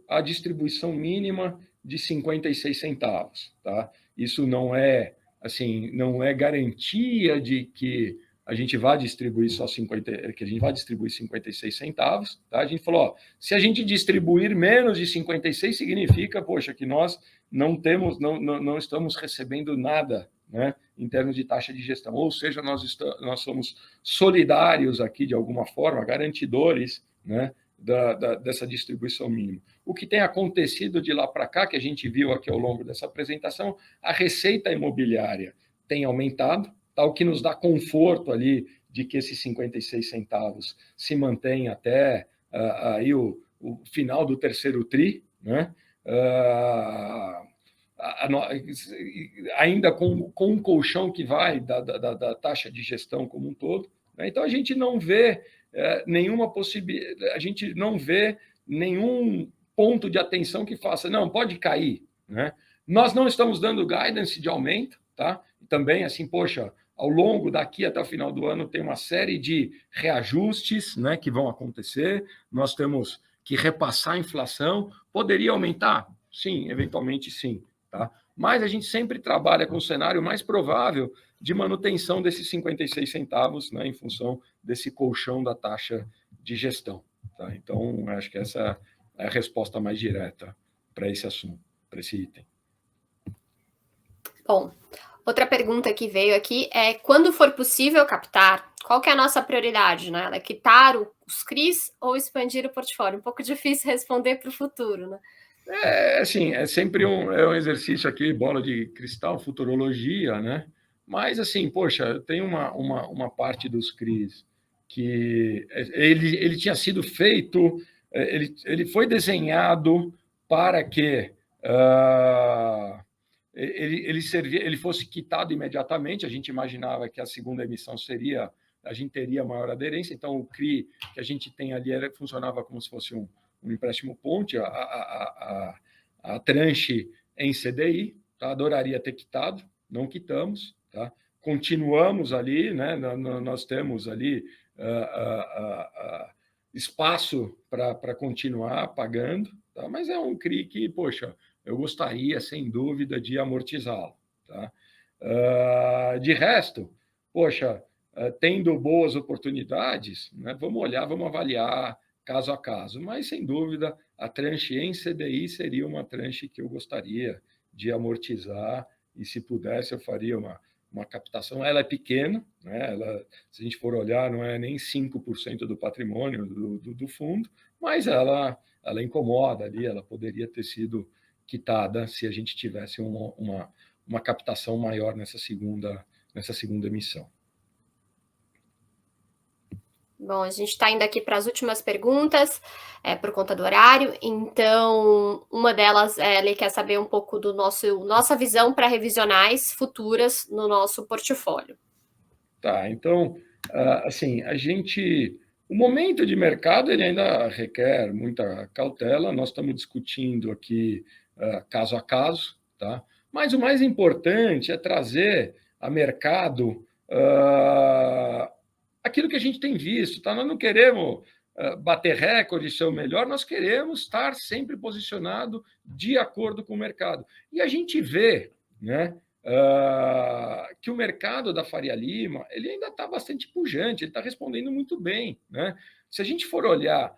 à distribuição mínima de 56 centavos, tá? Isso não é, assim, não é garantia de que a gente vai distribuir só 50, que a gente vai distribuir 56 centavos, tá? A gente falou, ó, se a gente distribuir menos de 56 significa, poxa, que nós não estamos recebendo nada, né, em termos de taxa de gestão, ou seja, nós somos solidários aqui de alguma forma, garantidores, né, dessa distribuição mínima. O que tem acontecido de lá para cá, que a gente viu aqui ao longo dessa apresentação, a receita imobiliária tem aumentado, tá? O que nos dá conforto ali de que esses 56 centavos se mantém até aí o final do terceiro TRI, né? Ainda com um colchão que vai da taxa de gestão como um todo. Né? Então, a gente não vê nenhuma possibilidade, a gente não vê nenhum ponto de atenção que faça, não, pode cair. Né? Nós não estamos dando guidance de aumento, tá? Também, assim, poxa, ao longo daqui até o final do ano tem uma série de reajustes, né, que vão acontecer, nós temos que repassar a inflação, poderia aumentar? Sim, eventualmente sim, tá? Mas a gente sempre trabalha com o cenário mais provável de manutenção desses 56 centavos, né, em função desse colchão da taxa de gestão. Tá? Então, acho que essa é a resposta mais direta para esse assunto, para esse item. Bom, outra pergunta que veio aqui é: quando for possível captar, qual que é a nossa prioridade, né? É quitar os CRIs ou expandir o portfólio? Um pouco difícil responder para o futuro, né? Assim, é sempre um exercício aqui, bola de cristal, futurologia, né? Mas, assim, poxa, tem uma parte dos CRIs que ele tinha sido feito, ele foi desenhado para que ele fosse quitado imediatamente. A gente imaginava que a segunda emissão a gente teria maior aderência, então o CRI que a gente tem ali funcionava como se fosse um empréstimo ponte, a tranche em CDI, tá? Adoraria ter quitado, não quitamos, tá? Continuamos ali, né? Nós temos ali espaço para continuar pagando, tá? Mas é um CRI que, poxa, eu gostaria, sem dúvida, de amortizá-lo. Tá? De resto, poxa, tendo boas oportunidades, né, vamos olhar, vamos avaliar caso a caso, mas, sem dúvida, a tranche em CDI seria uma tranche que eu gostaria de amortizar e, se pudesse, eu faria uma captação. Ela é pequena, né? Se a gente for olhar, não é nem 5% do patrimônio do fundo, mas ela incomoda ali, ela poderia ter sido quitada se a gente tivesse uma captação maior nessa segunda emissão. Bom, a gente está indo aqui para as últimas perguntas, por conta do horário. Então, uma delas, ele quer saber um pouco nossa visão para revisionais futuras no nosso portfólio. Tá, então, assim, o momento de mercado ele ainda requer muita cautela. Nós estamos discutindo aqui caso a caso, tá? Mas o mais importante é trazer a mercado aquilo que a gente tem visto, tá? Nós não queremos bater recorde, ser o melhor, nós queremos estar sempre posicionado de acordo com o mercado. E a gente vê, né, que o mercado da Faria Lima ele ainda está bastante pujante, ele está respondendo muito bem. Né? Se a gente for olhar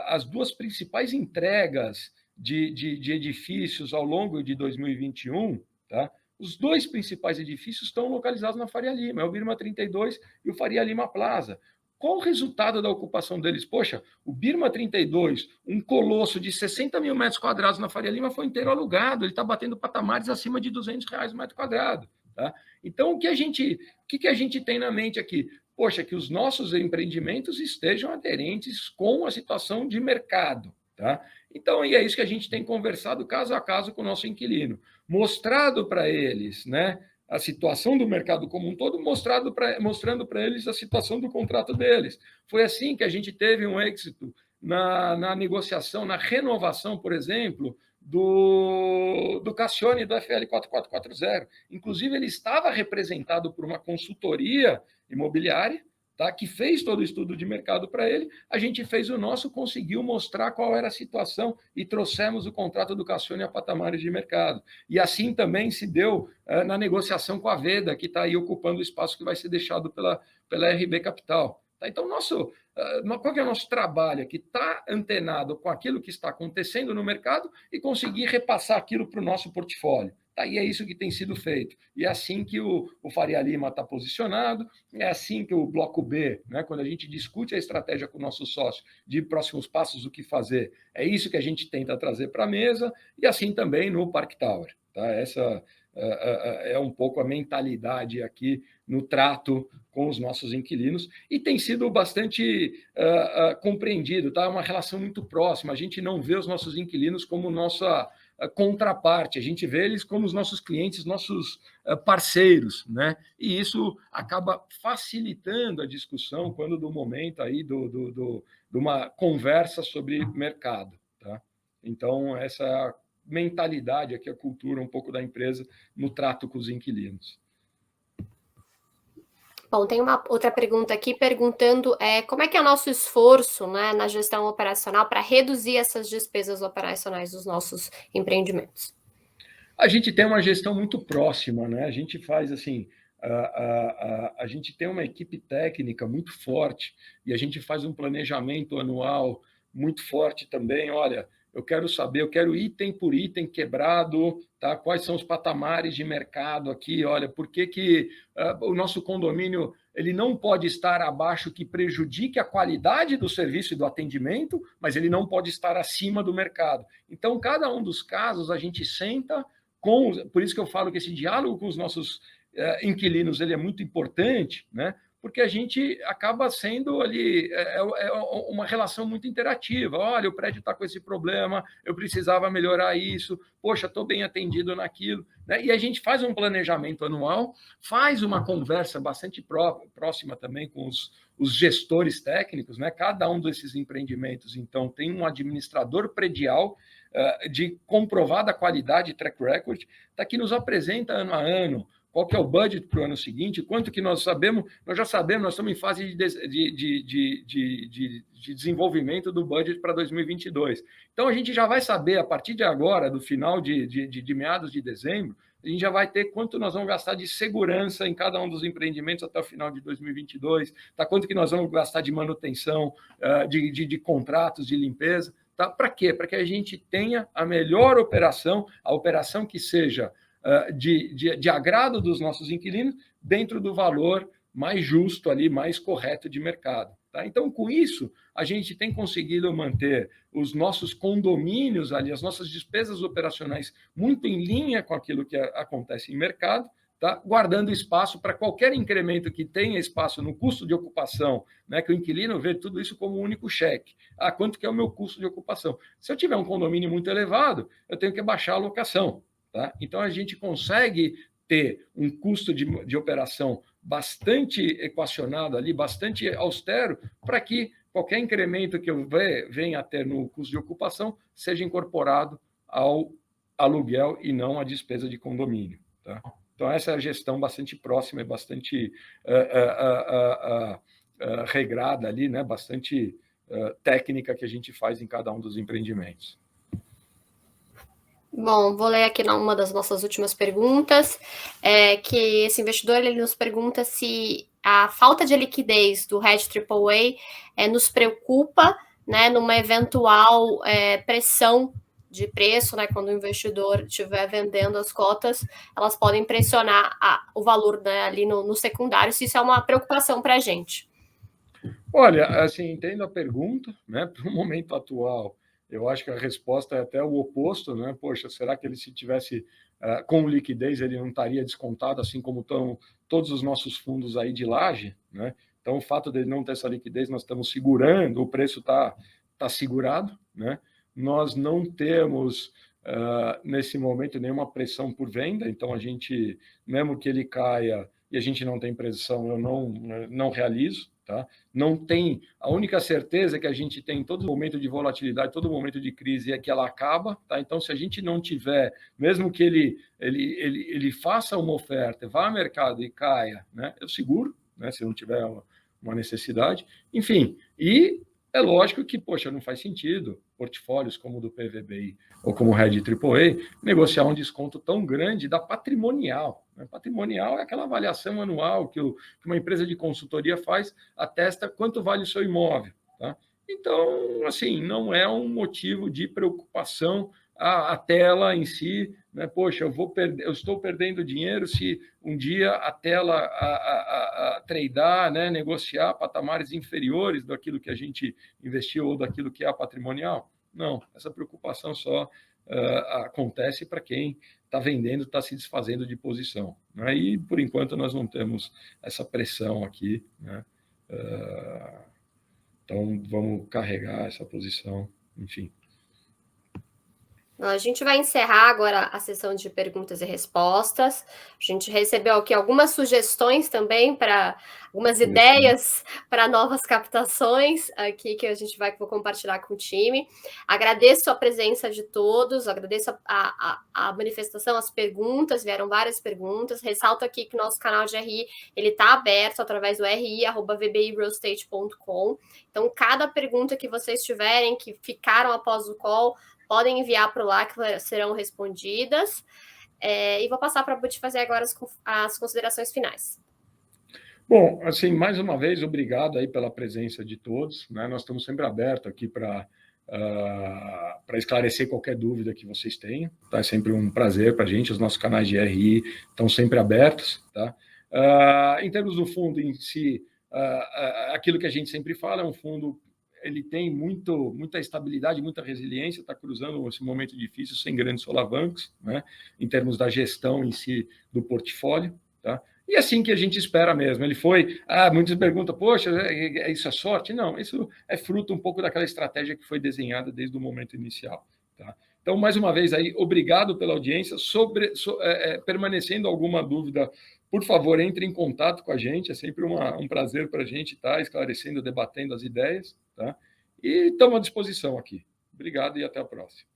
as duas principais entregas de edifícios ao longo de 2021, tá? Os dois principais edifícios estão localizados na Faria Lima, é o Birma 32 e o Faria Lima Plaza. Qual o resultado da ocupação deles? Poxa, o Birma 32, um colosso de 60 mil metros quadrados na Faria Lima, foi inteiro alugado. Ele está batendo patamares acima de R$ 200 o metro quadrado. Tá? Então, o que a gente tem na mente aqui? Poxa, que os nossos empreendimentos estejam aderentes com a situação de mercado. Tá? Então, e é isso que a gente tem conversado caso a caso com o nosso inquilino, mostrado para eles, né, a situação do mercado como um todo, mostrando para eles a situação do contrato deles. Foi assim que a gente teve um êxito na negociação, na renovação, por exemplo, do Cassione do FL 4440. Inclusive, ele estava representado por uma consultoria imobiliária, tá, que fez todo o estudo de mercado para ele. A gente fez o nosso, conseguiu mostrar qual era a situação e trouxemos o contrato do Cassione a patamares de mercado. E assim também se deu na negociação com a Veda, que está aí ocupando o espaço que vai ser deixado pela RB Capital. Tá? Então, qual que é o nosso trabalho aqui? Está antenado com aquilo que está acontecendo no mercado e conseguir repassar aquilo para o nosso portfólio. Tá? E é isso que tem sido feito. E é assim que o Faria Lima está posicionado, é assim que o Bloco B, né, quando a gente discute a estratégia com o nosso sócio de próximos passos, o que fazer, é isso que a gente tenta trazer para a mesa, e assim também no Park Tower. Tá? Essa é um pouco a mentalidade aqui no trato com os nossos inquilinos, e tem sido bastante compreendido, tá? É uma relação muito próxima, a gente não vê os nossos inquilinos como nossa contraparte, a gente vê eles como os nossos clientes, nossos parceiros, né? E isso acaba facilitando a discussão quando do momento aí de uma conversa sobre mercado, tá? Então, essa mentalidade aqui, a cultura um pouco da empresa no trato com os inquilinos. Bom, tem uma outra pergunta aqui perguntando como é que é o nosso esforço, né, na gestão operacional para reduzir essas despesas operacionais dos nossos empreendimentos. A gente tem uma gestão muito próxima, né? A gente faz assim, a gente tem uma equipe técnica muito forte e a gente faz um planejamento anual muito forte também. Olha, eu quero saber, eu quero item por item quebrado, tá? Quais são os patamares de mercado aqui? Olha, por que o nosso condomínio ele não pode estar abaixo que prejudique a qualidade do serviço e do atendimento, mas ele não pode estar acima do mercado. Então, cada um dos casos a gente senta por isso que eu falo que esse diálogo com os nossos inquilinos ele é muito importante, né? Porque a gente acaba sendo ali uma relação muito interativa. Olha, o prédio está com esse problema, eu precisava melhorar isso, poxa, estou bem atendido naquilo. Né? E a gente faz um planejamento anual, faz uma conversa bastante próxima também com os gestores técnicos, né? Cada um desses empreendimentos, então, tem um administrador predial de comprovada qualidade, track record, tá, que nos apresenta ano a ano qual que é o budget para o ano seguinte, quanto que nós sabemos, nós já sabemos, nós estamos em fase de desenvolvimento do budget para 2022. Então, a gente já vai saber, a partir de agora, do final de meados de dezembro, a gente já vai ter quanto nós vamos gastar de segurança em cada um dos empreendimentos até o final de 2022, tá? Quanto que nós vamos gastar de manutenção, de contratos, de limpeza. Tá? Para quê? Para que a gente tenha a melhor operação, a operação que seja de agrado dos nossos inquilinos, dentro do valor mais justo ali, mais correto de mercado. Tá? Então, com isso, a gente tem conseguido manter os nossos condomínios ali, as nossas despesas operacionais muito em linha com aquilo que acontece em mercado, tá? Guardando espaço para qualquer incremento que tenha espaço no custo de ocupação, né? Que o inquilino vê tudo isso como um único cheque. Ah, quanto que é o meu custo de ocupação? Se eu tiver um condomínio muito elevado, eu tenho que baixar a locação. Tá? Então, a gente consegue ter um custo de operação bastante equacionado ali, bastante austero, para que qualquer incremento que eu venha a ter no custo de ocupação seja incorporado ao aluguel e não à despesa de condomínio. Tá? Então, essa é a gestão bastante próxima e bastante regrada ali, né? Bastante técnica que a gente faz em cada um dos empreendimentos. Bom, vou ler aqui uma das nossas últimas perguntas, que esse investidor ele nos pergunta se a falta de liquidez do REIT AAA nos preocupa, né, numa eventual pressão de preço, né, quando o investidor estiver vendendo as cotas, elas podem pressionar o valor, né, ali no secundário, se isso é uma preocupação para a gente. Olha, assim, entendo a pergunta, né, para o momento atual, eu acho que a resposta é até o oposto, né? Poxa, será que ele, se tivesse com liquidez, ele não estaria descontado, assim como estão todos os nossos fundos aí de laje, né? Então, o fato dele não ter essa liquidez, nós estamos segurando, o preço está segurado, né? nós não temos, nesse momento, nenhuma pressão por venda, então a gente, mesmo que ele caia e a gente não tem pressão, eu não realizo. Tá? Não tem, a única certeza que a gente tem em todo momento de volatilidade, todo momento de crise, é que ela acaba. Tá? Então, se a gente não tiver, mesmo que ele faça uma oferta, vá ao mercado e caia, né, eu seguro, né, se não tiver uma necessidade. Enfim, e é lógico que, poxa, não faz sentido portfólios como o do PVBI ou como o Red AAA negociar um desconto tão grande da patrimonial. Patrimonial é aquela avaliação anual que uma empresa de consultoria faz, atesta quanto vale o seu imóvel. Tá? Então, assim, não é um motivo de preocupação a tela em si, né? Poxa, eu estou perdendo dinheiro se um dia a tela a tradear, né? Negociar patamares inferiores daquilo que a gente investiu ou daquilo que é patrimonial. Não, essa preocupação só acontece para quem está vendendo, está se desfazendo de posição. Né? E, por enquanto, nós não temos essa pressão aqui. Né? Então, vamos carregar essa posição, enfim. A gente vai encerrar agora a sessão de perguntas e respostas. A gente recebeu aqui algumas sugestões também para algumas ideias para novas captações aqui que vou compartilhar com o time. Agradeço a presença de todos, agradeço a manifestação, as perguntas, vieram várias perguntas. Ressalto aqui que o nosso canal de RI ele está aberto através do ri@vbirealestate.com. Então, cada pergunta que vocês tiverem, que ficaram após o call, podem enviar para lá que serão respondidas. E vou passar para a Butch fazer agora as considerações finais. Bom, assim, mais uma vez, obrigado aí pela presença de todos. Né? Nós estamos sempre abertos aqui para esclarecer qualquer dúvida que vocês tenham. Tá? É sempre um prazer para a gente. Os nossos canais de RI estão sempre abertos. Tá? Em termos do fundo em si, aquilo que a gente sempre fala, é um fundo, ele tem muita estabilidade, muita resiliência, está cruzando esse momento difícil sem grandes solavancos, né? Em termos da gestão em si do portfólio. Tá? E assim que a gente espera mesmo. Ele foi... muitas perguntam, poxa, isso é sorte? Não, isso é fruto um pouco daquela estratégia que foi desenhada desde o momento inicial. Tá? Então, mais uma vez, aí, obrigado pela audiência. Permanecendo alguma dúvida, por favor, entre em contato com a gente. É sempre um prazer para a gente estar esclarecendo, debatendo as ideias. Tá? E estamos à disposição aqui. Obrigado e até a próxima.